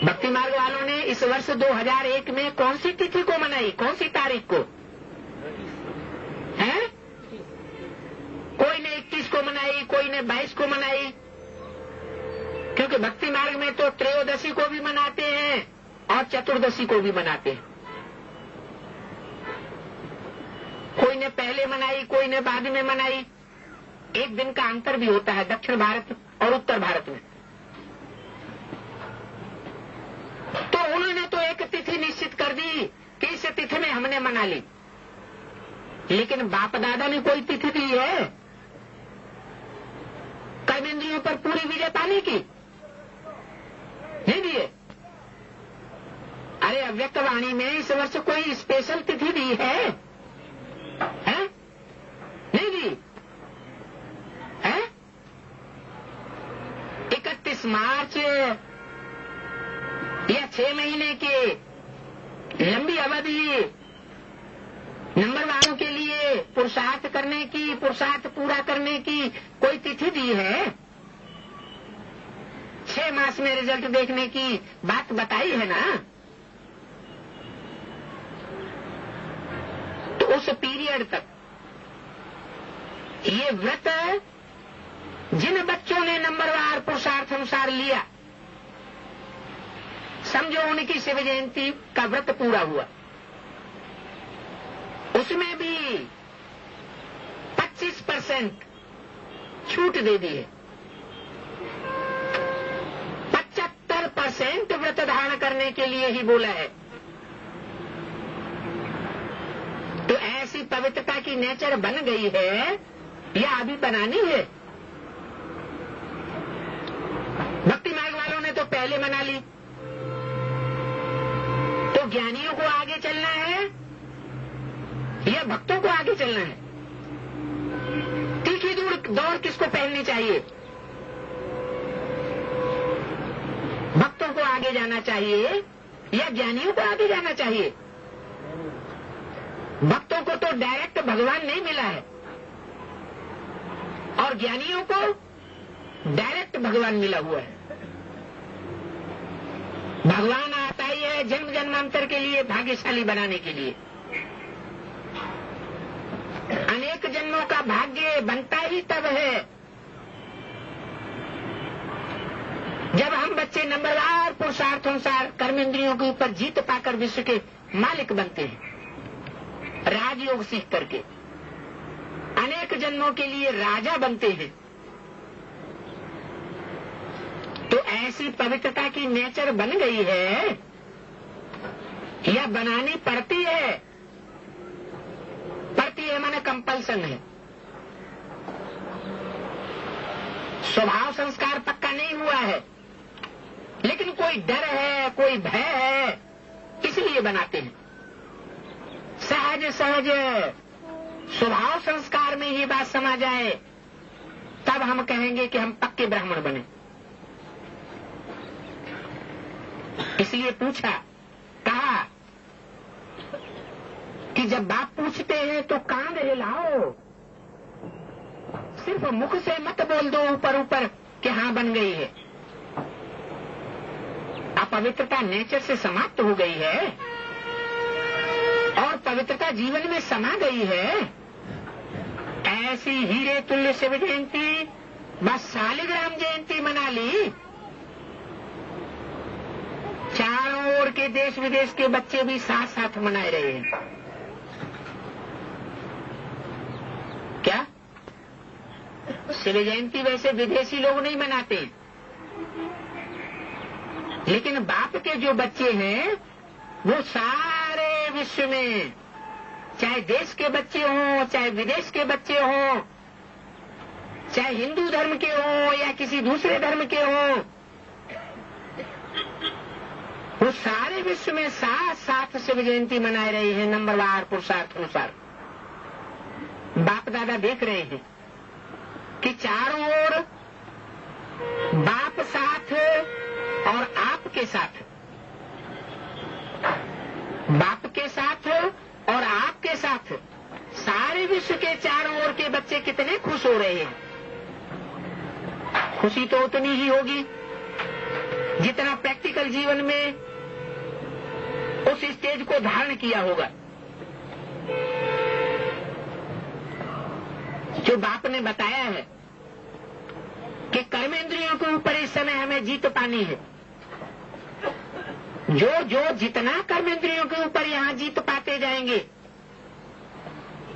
भक्ति मार्ग वालों ने इस वर्ष 2001 में कौन सी तिथि को मनाई, कौन सी तारीख को है? कोई ने 21 को मनाई, कोई ने 22 को मनाई, क्योंकि भक्ति मार्ग में तो त्रयोदशी को भी मनाते हैं और चतुर्दशी को भी मनाते हैं। ने पहले मनाई, कोई ने बाद में मनाई। एक दिन का अंतर भी होता है दक्षिण भारत और उत्तर भारत में। तो उन्होंने तो एक तिथि निश्चित कर दी कि इस तिथि में हमने मना ली, लेकिन बाप दादा ने कोई तिथि दी है कर्मेंद्रियों पर पूरी विजय पाने की? नहीं दिए। अरे अव्यक्त वाणी में इस वर्ष कोई स्पेशल तिथि दी है? नहीं दी है। 31 मार्च या 6 महीने की लंबी अवधि नंबर वालों के लिए पुरुषार्थ करने की, पुरुषार्थ पूरा करने की कोई तिथि दी है? 6 मास में रिजल्ट देखने की बात बताई है ना। तो उस पीरियड तक ये व्रत जिन बच्चों ने नंबरवार पुरुषार्थ अनुसार लिया, समझो उनकी शिव जयंती का व्रत पूरा हुआ। उसमें भी 25% छूट दे दी है। 75% व्रत धारण करने के लिए ही बोला है। तो ऐसी पवित्रता की नेचर बन गई है या अभी बनानी है? भक्ति मार्ग वालों ने तो पहले मना ली, तो ज्ञानियों को आगे चलना है या भक्तों को आगे चलना है? तीखी दौड़ किसको पहननी चाहिए? भक्तों को आगे जाना चाहिए या ज्ञानियों को आगे जाना चाहिए? भक्तों को तो डायरेक्ट भगवान नहीं मिला है और ज्ञानियों को डायरेक्ट भगवान मिला हुआ है। भगवान आता ही है जन्म जन्मांतर के लिए भाग्यशाली बनाने के लिए। अनेक जन्मों का भाग्य बनता ही तब है जब हम बच्चे नंबरवार पुरुषार्थ अनुसार कर्मेंद्रियों के ऊपर जीत पाकर विश्व के मालिक बनते हैं, राजयोग सीख करके अनेक जन्मों के लिए राजा बनते हैं। तो ऐसी पवित्रता की नेचर बन गई है या बनानी पड़ती है? पड़ती है माने कंपल्सन है। स्वभाव संस्कार पक्का नहीं हुआ है, लेकिन कोई डर है, कोई भय है, इसलिए बनाते हैं। सहज सहज स्वभाव संस्कार में ये बात समा जाए तब हम कहेंगे कि हम पक्के ब्राह्मण बने। इसलिए पूछा, कहा कि जब बाप पूछते हैं तो कान हिलाओ, सिर्फ मुख से मत बोल दो ऊपर ऊपर कि हाँ बन गई है। अपवित्रता नेचर से समाप्त हो गई है और पवित्रता जीवन में समा गई है। ऐसी हीरे तुल्य शिव जयंती बस शालिग्राम जयंती मना ली। चारों ओर के देश विदेश के बच्चे भी साथ साथ मनाए रहे हैं। क्या शिव जयंती वैसे विदेशी लोग नहीं मनाते, लेकिन बाप के जो बच्चे हैं वो सारे विश्व में, चाहे देश के बच्चे हों, चाहे विदेश के बच्चे हों, चाहे हिंदू धर्म के हों या किसी दूसरे धर्म के हों, वो सारे विश्व में साथ साथ शिव जयंती मनाए रहे हैं नंबरवार पुरुषार्थ अनुसार। बाप दादा देख रहे हैं कि चारों ओर बाप साथ और आपके साथ, बाप के साथ और आपके साथ सारे विश्व के चारों ओर के बच्चे कितने खुश हो रहे हैं। खुशी तो उतनी ही होगी जितना प्रैक्टिकल जीवन में उस स्टेज को धारण किया होगा। जो बाप ने बताया है कि कर्मेंद्रियों के ऊपर इस समय हमें जीत पानी है। जो जितना कर्मेंद्रियों के ऊपर यहाँ जीत पाते जाएंगे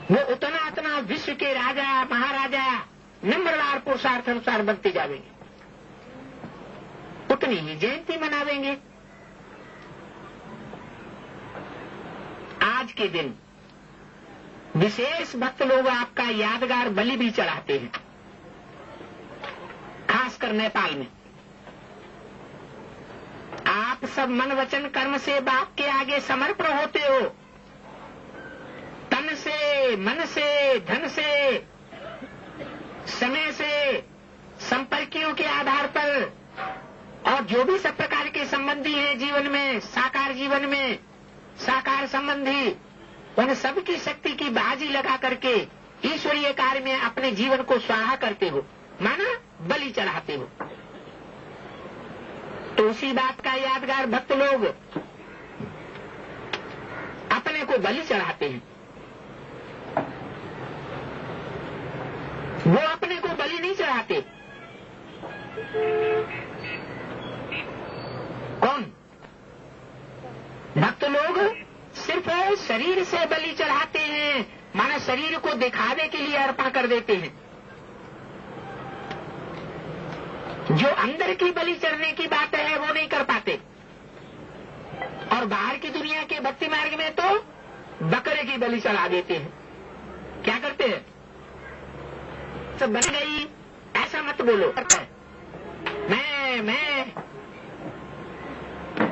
वो उतना विश्व के राजा महाराजा नंबरवार पुरुषार्थ अनुसार बनते जाएंगे, उतनी ही जयंती मनावेंगे। आज के दिन विशेष भक्त लोग आपका यादगार बलि भी चढ़ाते हैं, खासकर नेपाल में। आप सब मन वचन कर्म से बाप के आगे समर्पण होते हो, तन से, मन से, धन से, समय से, संपर्कियों के आधार पर, और जो भी सब प्रकार के संबंधी हैं जीवन में, साकार जीवन में, साकार संबंधी, उन सब की शक्ति की बाजी लगा करके ईश्वरीय कार्य में अपने जीवन को स्वाहा करते हो, माना बलि चढ़ाते हो। तो उसी बात का यादगार भक्त लोग अपने को बलि चढ़ाते हैं। वो अपने को बलि नहीं चढ़ाते। कौन? भक्त लोग सिर्फ शरीर से बलि चढ़ाते हैं, माना शरीर को दिखावे के लिए अर्पण कर देते हैं। जो अंदर की बलि चढ़ने की बात है वो नहीं कर पाते। और बाहर की दुनिया के भक्ति मार्ग में तो बकरे की बलि चढ़ा देते हैं। क्या करते हैं? सब बन गई, ऐसा मत बोलो। करता है मैं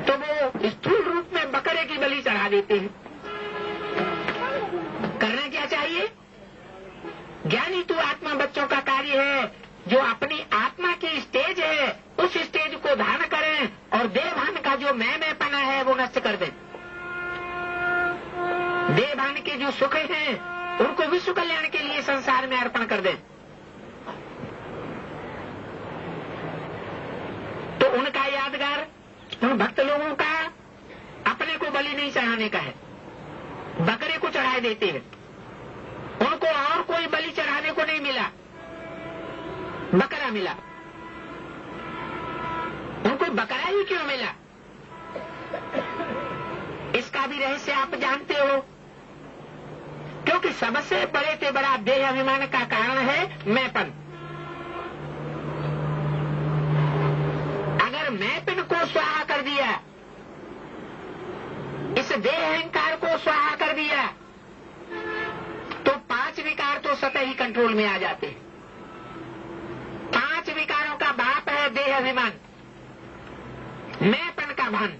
तो वो स्थूल रूप में बकरे की बलि चढ़ा देते हैं। करना क्या चाहिए? ज्ञानी तू आत्मा बच्चों का कार्य है, जो अपनी आत्मा की स्टेज है उस स्टेज को धारण करें और देवभान का जो मैंपना है वो नष्ट कर दें। देवभान के जो सुख हैं उनको विश्व कल्याण के लिए संसार में अर्पण कर दें। तो उनका यादगार उन भक्त लोगों का अपने को बलि नहीं चढ़ाने का है, बकरे को चढ़ाए देते हैं। उनको और कोई बलि चढ़ाने को नहीं मिला, बकरा मिला। उनको बकरा ही क्यों मिला? इसका भी रहस्य आप जानते हो। क्योंकि सबसे बड़े से बड़ा देह अभिमान का कारण है मैंपन। अगर मैंपन को स्वाहा कर दिया, इस देह अहंकार को स्वाहा कर दिया, तो 5 विकार तो सतह ही कंट्रोल में आ जाते हैं। 5 विकारों का बाप है देह अभिमान, मैंपन का भान।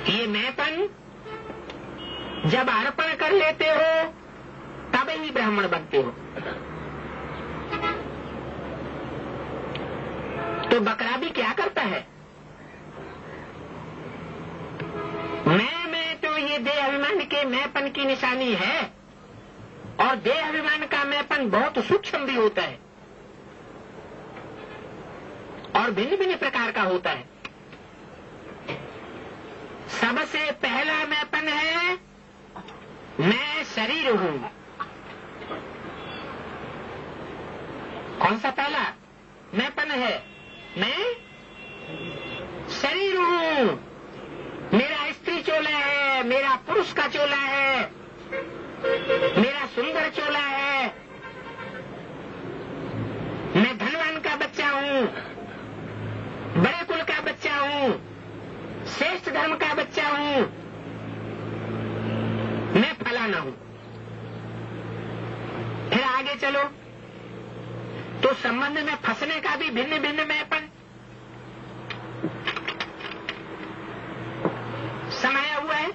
ये मैंपन जब अर्पण कर लेते हो तब ही ब्राह्मण बनते हो। तो बकरा भी क्या करता है? मैं तो ये देह अभिमान के मैंपन की निशानी है। और देह अभिमान का मैंपन बहुत सूक्ष्म भी होता है और भिन्न भिन्न प्रकार का होता है। सबसे पहला मैंपन है मैं शरीर हूं। कौन सा पहला मैंपन है? मैं शरीर हूं। मेरा स्त्री चोला है, मेरा पुरुष का चोला है, मेरा सुंदर चोला है, मैं धनवान का बच्चा हूं, बड़े कुल का बच्चा हूं, श्रेष्ठ धर्म का बच्चा हूं, मैं फलाना हूं। फिर आगे चलो तो संबंध में फंसने का भी भिन्न भिन्न मैंपन समाया हुआ है।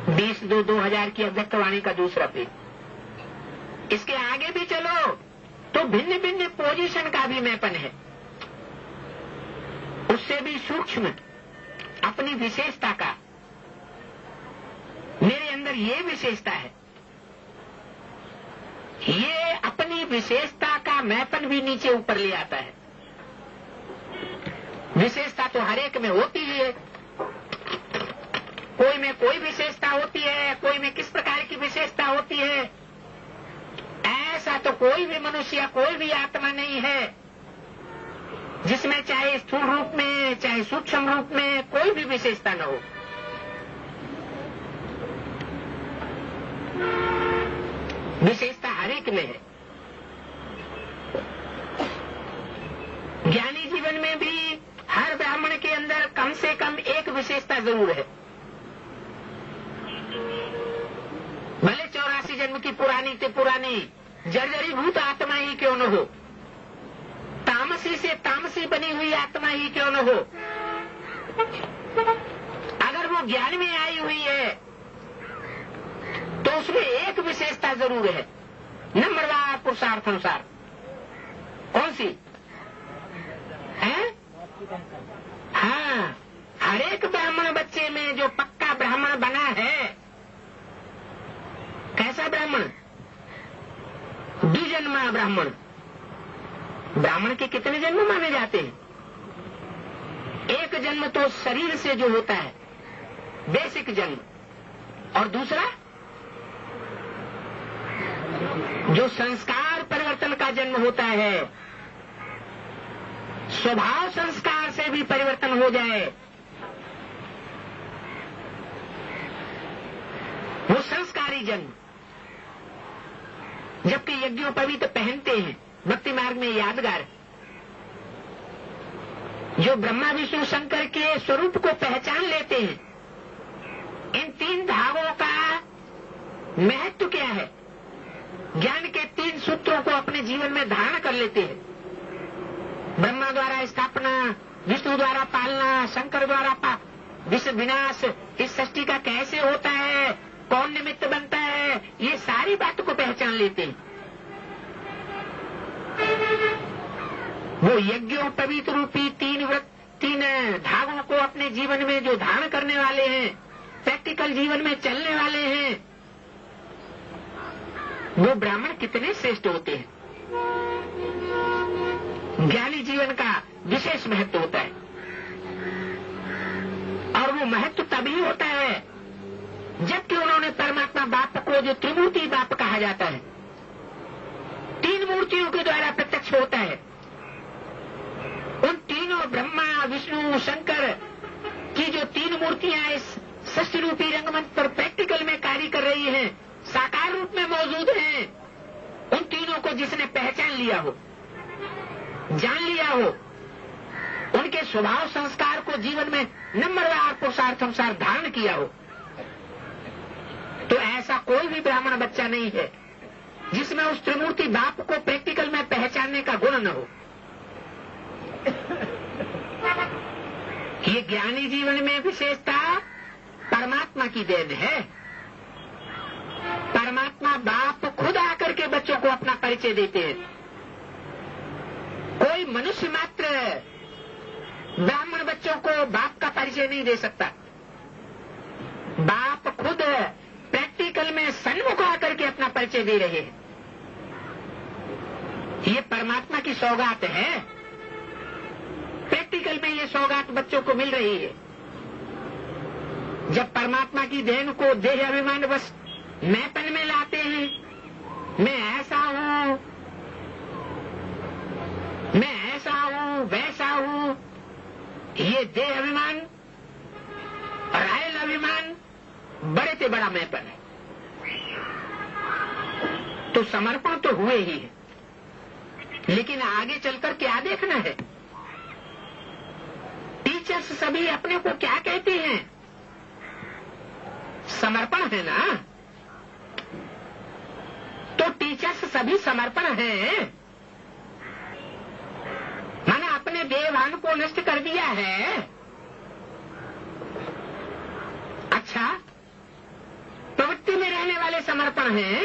20-2-2000 की अव्यक्तवाणी का दूसरा पेज। इसके आगे भी चलो तो भिन्न भिन्न पोजीशन का भी मैंपन है, उससे भी सूक्ष्म अपनी विशेषता का। मेरे अंदर ये विशेषता है, ये अपनी विशेषता का मैंपन भी नीचे ऊपर ले आता है। विशेषता तो हर एक में होती ही है, कोई में कोई विशेषता होती है, कोई में किस प्रकार की विशेषता होती है। ऐसा तो कोई भी मनुष्य, कोई भी आत्मा नहीं है जिसमें चाहे स्थूल रूप में चाहे सूक्ष्म रूप में कोई भी विशेषता न हो। विशेषता हर एक में है। ज्ञानी जीवन में भी हर ब्राह्मण के अंदर कम से कम एक विशेषता जरूर है। भले 84 जन्म की पुरानी से पुरानी जर्जरीभूत आत्मा ही क्यों न हो, तामसी से तामसी बनी हुई आत्मा ही क्यों न हो, अगर वो ज्ञान में आई हुई है तो उसमें एक विशेषता जरूर है, नम्रता पुरुषार्थ अनुसार। कौन सी है? हाँ, हर एक ब्राह्मण बच्चे में जो पक्का ब्राह्मण बना है, कैसा ब्राह्मण? द्विजन्मा ब्राह्मण। ब्राह्मण के कितने जन्म माने जाते हैं? एक जन्म तो शरीर से जो होता है, बेसिक जन्म, और दूसरा जो संस्कार परिवर्तन का जन्म होता है, स्वभाव संस्कार से भी परिवर्तन हो जाए, वो संस्कारी जन्म। जबकि यज्ञोपवीत पहनते हैं भक्ति मार्ग में यादगार, जो ब्रह्मा विष्णु शंकर के स्वरूप को पहचान लेते हैं। इन 3 धागों का महत्व क्या है? ज्ञान के 3 सूत्रों को अपने जीवन में धारण कर लेते हैं। ब्रह्मा द्वारा स्थापना, विष्णु द्वारा पालना, शंकर द्वारा विनाश, इस सृष्टि का कैसे होता है, कौन निमित्त बनता है, ये सारी बातों को पहचान लेते हैं। वो यज्ञोपवीत रूपी 3 धागों को अपने जीवन में जो धारण करने वाले हैं, प्रैक्टिकल जीवन में चलने वाले हैं, वो ब्राह्मण कितने श्रेष्ठ होते हैं। ज्ञानी जीवन का विशेष महत्व होता है, और वो महत्व तभी होता है जबकि उन्होंने परमात्मा बाप को, जो त्रिमूर्ति बाप कहा जाता है, 3 मूर्तियों के द्वारा प्रत्यक्ष होता है। उन तीनों ब्रह्मा विष्णु शंकर की जो 3 मूर्तियां इस सृष्टि रूपी रंगमंच पर प्रैक्टिकल में कार्य कर रही हैं, साकार रूप में मौजूद हैं, उन तीनों को जिसने पहचान लिया हो, जान लिया हो, उनके स्वभाव संस्कार को जीवन में नम्रता पुरुषार्थ अनुसार धारण किया हो, तो ऐसा कोई भी ब्राह्मण बच्चा नहीं है जिसमें उस त्रिमूर्ति बाप को प्रैक्टिकल में पहचानने का गुण न हो। ये ज्ञानी जीवन में विशेषता परमात्मा की देन है। परमात्मा बाप खुद आकर के बच्चों को अपना परिचय देते हैं। कोई मनुष्य मात्र ब्राह्मण बच्चों को बाप का परिचय नहीं दे सकता। बाप खुद प्रैक्टिकल में सन्मुख आकर के अपना परिचय दे रहे हैं। ये परमात्मा की सौगात है। प्रैक्टिकल में ये सौगात बच्चों को मिल रही है। जब परमात्मा की देन को देह अभिमान बस मैंपन में लाते हैं, मैं ऐसा हूं, मैं ऐसा हूं, वैसा हूं, ये देह अभिमान, रायल अभिमान बड़े से बड़ा मैंपन है। तो समर्पण तो हुए ही है, लेकिन आगे चलकर क्या देखना है? टीचर्स सभी अपने को क्या कहते हैं? समर्पण है ना? तो टीचर्स सभी समर्पण हैं। मैंने अपने देहभान को नष्ट कर दिया है। अच्छा, प्रवृत्ति में रहने वाले समर्पण हैं।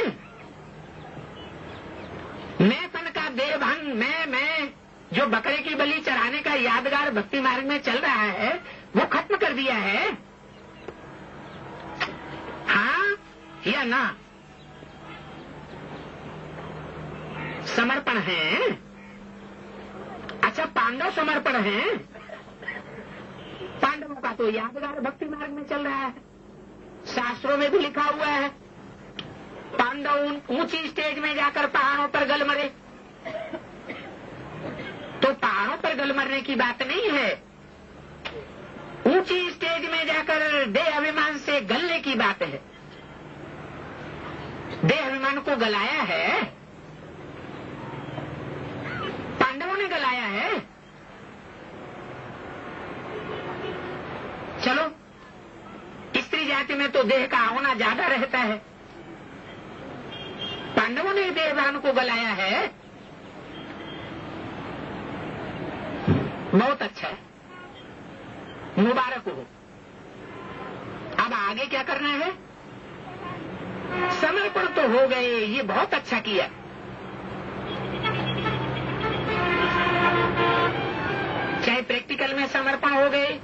मैंपन का देहभान, मैं जो बकरे की बलि चढ़ाने का यादगार भक्ति मार्ग में चल रहा है, वो खत्म कर दिया है। हाँ या ना? समर्पण है। अच्छा, पांडव समर्पण है। पांडवों का तो यादगार भक्ति मार्ग में चल रहा है। शास्त्रों में भी लिखा हुआ है, पांडव ऊंची स्टेज में जाकर पहाड़ों पर गल मरे। तो पहाड़ों पर गल केवल मरने की बात नहीं है, ऊंची स्टेज में जाकर देह अभिमान से गलने की बात है। देह अभिमान को गलाया है, पांडवों ने गलाया है। चलो, स्त्री जाति में तो देह का होना ज्यादा रहता है, पांडवों ने देह अभिमान को गलाया है, बहुत अच्छा है, मुबारक हो। अब आगे क्या करना है? समर्पण तो हो गए, ये बहुत अच्छा किया। चाहे प्रैक्टिकल में समर्पण हो गए,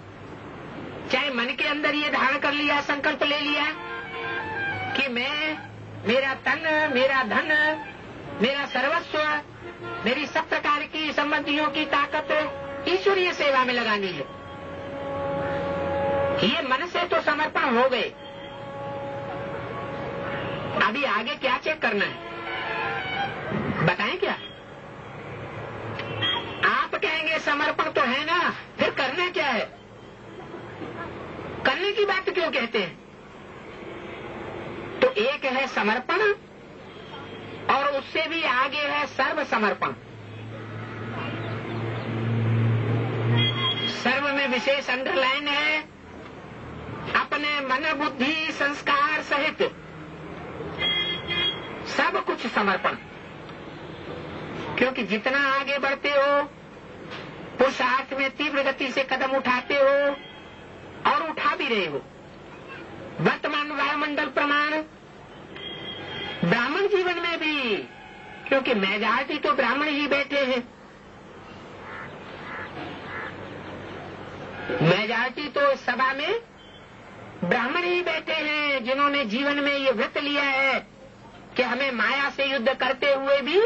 चाहे मन के अंदर ये धारण कर लिया, संकल्प ले लिया कि मैं, मेरा तन, मेरा धन, मेरा सर्वस्व, मेरी सब प्रकार की संबंधियों की ताकत ईश्वरीय सेवा में लगानी है। ये मन से तो समर्पण हो गए। अभी आगे क्या चेक करना है बताएं क्या? आप कहेंगे समर्पण तो है ना, फिर करना क्या है? करने की बात क्यों कहते हैं? तो एक है समर्पण और उससे भी आगे है सर्व समर्पण। सर्व में विशेष अंडरलाइन है, अपने मन बुद्धि संस्कार सहित सब कुछ समर्पण। क्योंकि जितना आगे बढ़ते हो, पुरुषार्थ में तीव्र गति से कदम उठाते हो और उठा भी रहे हो। वर्तमान वायुमंडल प्रमाण ब्राह्मण जीवन में भी, क्योंकि मेजॉरिटी तो ब्राह्मण ही बैठे हैं, मेजॉरिटी तो इस सभा में ब्राह्मण ही बैठे हैं, जिन्होंने जीवन में ये व्रत लिया है कि हमें माया से युद्ध करते हुए भी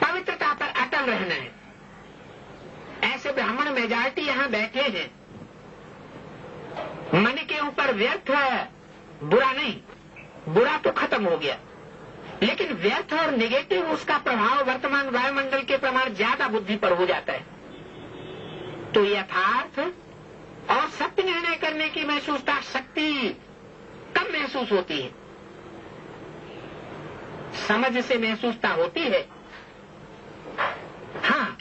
पवित्रता पर अटल रहना है। ऐसे ब्राह्मण मेजॉरिटी यहाँ बैठे हैं। मन के ऊपर व्यर्थ है, बुरा नहीं, बुरा तो खत्म हो गया, लेकिन व्यर्थ और नेगेटिव उसका प्रभाव वर्तमान वायुमंडल के प्रमाण ज्यादा बुद्धि पर हो जाता है। तो यथार्थ और सत्य निर्णय करने की महसूसता शक्ति कम महसूस होती है, समझ से महसूसता होती है। हाँ,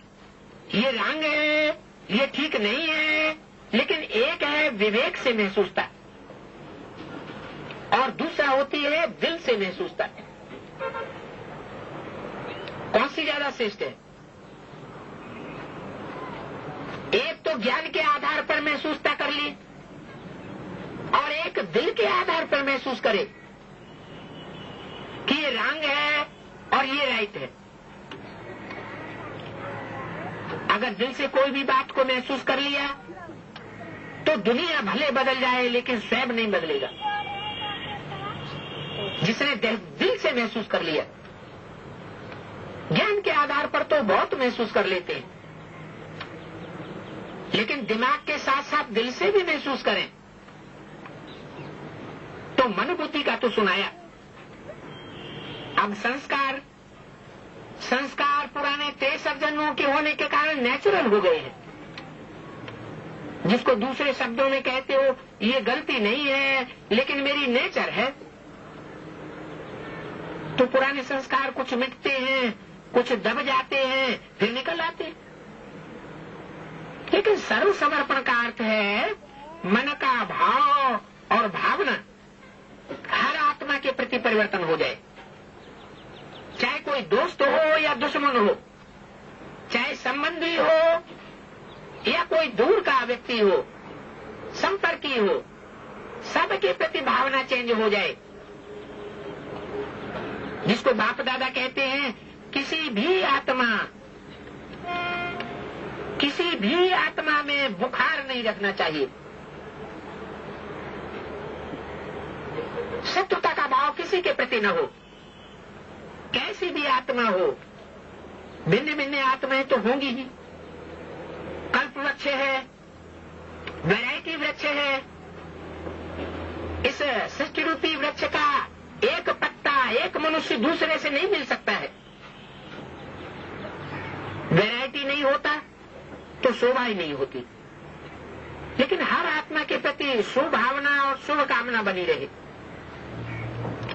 ये रंग है, ये ठीक नहीं है, लेकिन एक है विवेक से महसूसता और दूसरा होती है दिल से महसूसता। कौन सी ज्यादा श्रेष्ठ है? एक तो ज्ञान के आधार पर महसूसता कर ली और एक दिल के आधार पर महसूस करे कि ये रंग है और ये राइट है। अगर दिल से कोई भी बात को महसूस कर लिया तो दुनिया भले बदल जाए, लेकिन स्वयं नहीं बदलेगा। जिसने दिल से महसूस कर लिया, ज्ञान के आधार पर तो बहुत महसूस कर लेते हैं, लेकिन दिमाग के साथ साथ दिल से भी महसूस करें तो मन बुद्धि का तो सुनाया। अब संस्कार पुराने 63 जन्मों के होने के कारण नेचुरल हो गए हैं, जिसको दूसरे शब्दों में कहते हो ये गलती नहीं है लेकिन मेरी नेचर है। तो पुराने संस्कार कुछ मिटते हैं, कुछ दब जाते हैं, फिर निकल आते हैं। लेकिन सर्व समर्पण का अर्थ है मन का भाव और भावना हर आत्मा के प्रति परिवर्तन हो जाए। चाहे कोई दोस्त हो या दुश्मन हो, चाहे संबंधी हो या कोई दूर का व्यक्ति हो, संपर्की हो, सबके प्रति भावना चेंज हो जाए। जिसको बाप दादा कहते हैं, किसी भी आत्मा में बुखार नहीं रखना चाहिए। शत्रुता का भाव किसी के प्रति न हो, कैसी भी आत्मा हो। भिन्न भिन्न आत्माएं तो होंगी ही। कल्प वृक्ष है, वैरायटी वृक्ष है। इस सृष्टि रूपी वृक्ष का एक पत्ता एक मनुष्य दूसरे से नहीं मिल सकता है। वैरायटी नहीं होता तो शोभा ही नहीं होती। लेकिन हर आत्मा के प्रति शुभ भावना और शुभ कामना बनी रहे।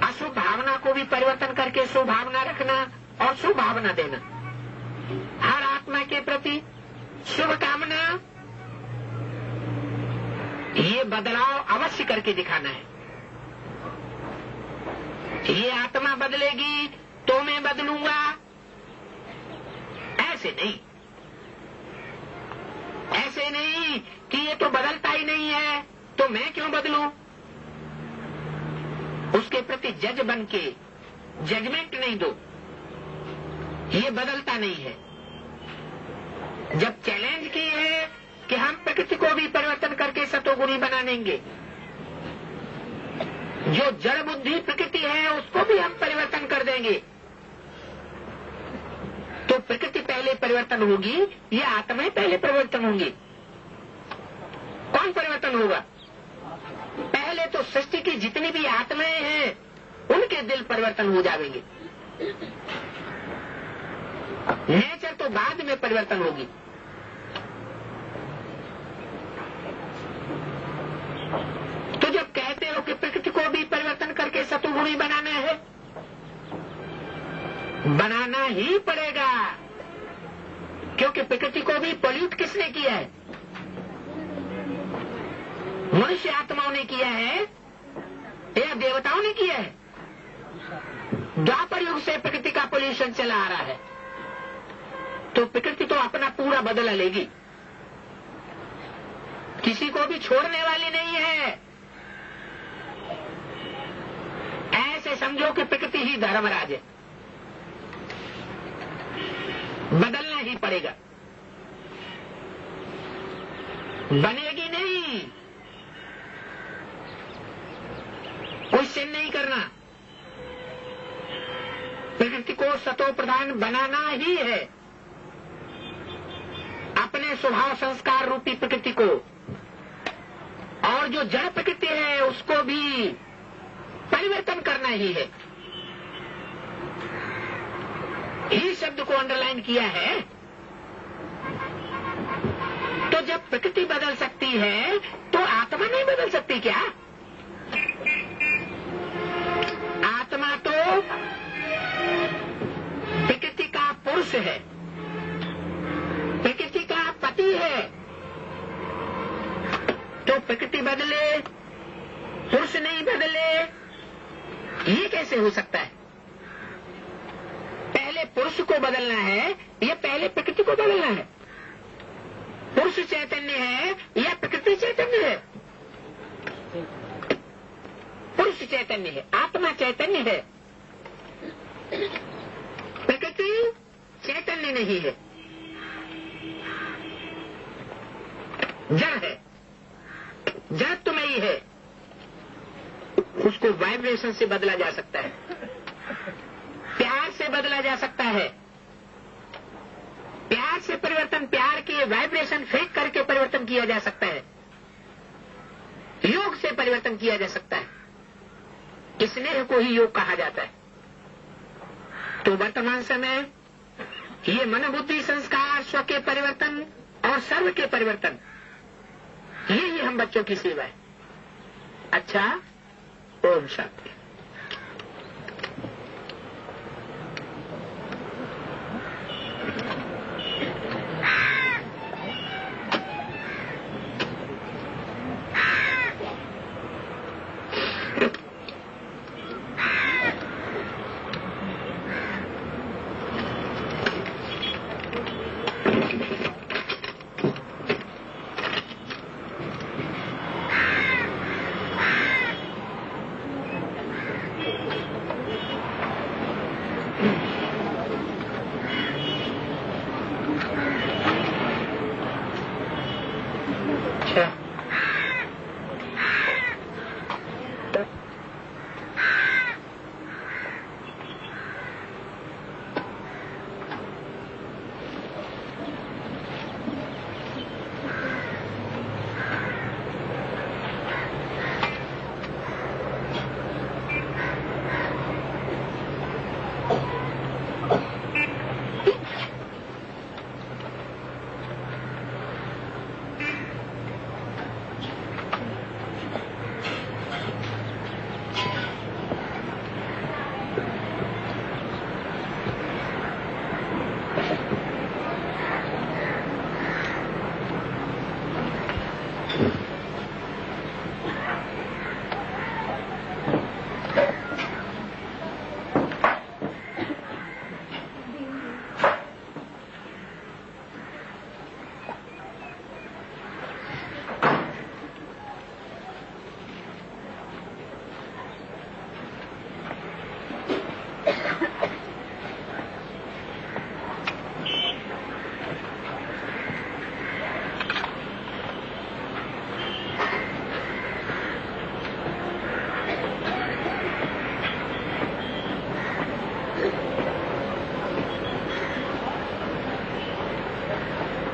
अशुभ भावना को भी परिवर्तन करके शुभ भावना रखना और शुभ भावना देना। हर आत्मा के प्रति शुभ कामना, ये बदलाव अवश्य करके दिखाना है। ये आत्मा बदलेगी तो मैं बदलूंगा, ऐसे नहीं। ऐसे नहीं कि ये तो बदलता ही नहीं है तो मैं क्यों बदलूं। उसके प्रति जज बन के जजमेंट नहीं दो, ये बदलता नहीं है। जब चैलेंज की है कि हम प्रकृति को भी परिवर्तन करके सतोगुणी बना देंगे, जो जड़ बुद्धि प्रकृति है उसको भी हम परिवर्तन कर देंगे, तो प्रकृति पहले परिवर्तन होगी या आत्माएं पहले परिवर्तन होंगी? कौन परिवर्तन होगा? पहले तो सृष्टि की जितनी भी आत्माएं हैं उनके दिल परिवर्तन हो जाएंगे। नेचर तो बाद में परिवर्तन होगी। तो जब कहते हो कि प्रकृति को भी परिवर्तन करके सतोगुणी बनाना है, बनाना ही पड़ेगा, क्योंकि प्रकृति को भी पॉल्यूट किसने किया है? मनुष्य आत्माओं ने किया है या देवताओं ने किया है? द्वापर युग से प्रकृति का पोल्यूशन चला आ रहा है, तो प्रकृति तो अपना पूरा बदला लेगी, किसी को भी छोड़ने वाली नहीं है। ऐसे समझो कि प्रकृति ही धर्मराज है, बदलना ही पड़ेगा, बनेगी नहीं, क्वेश्चन नहीं करना। प्रकृति को सतो प्रधान बनाना ही है, अपने स्वभाव संस्कार रूपी प्रकृति को, और जो जड़ प्रकृति है उसको भी परिवर्तन करना ही है। ही शब्द को अंडरलाइन किया है। तो जब प्रकृति बदल सकती है तो आत्मा नहीं बदल सकती क्या? आत्मा तो प्रकृति का पुरुष है, प्रकृति का पति है, तो प्रकृति बदले पुरुष नहीं बदले, ये कैसे हो सकता है? पहले पुरुष को बदलना है या पहले प्रकृति को बदलना है? पुरुष चैतन्य है या प्रकृति चैतन्य है? पुरुष चैतन्य है, आत्मा चैतन्य है, प्रकृति चैतन्य नहीं है, जड़ है, जड़त्वमयी है। उसको वाइब्रेशन से बदला जा सकता है, प्यार से बदला जा सकता है, प्यार से परिवर्तन, प्यार के वाइब्रेशन फेंक करके परिवर्तन किया जा सकता है, योग से परिवर्तन किया जा सकता है। स्नेह को ही योग कहा जाता है। तो वर्तमान समय ये मन बुद्धि संस्कार स्व के परिवर्तन और सर्व के परिवर्तन, यही हम बच्चों की सेवा है। अच्छा, ओम शांति।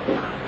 है।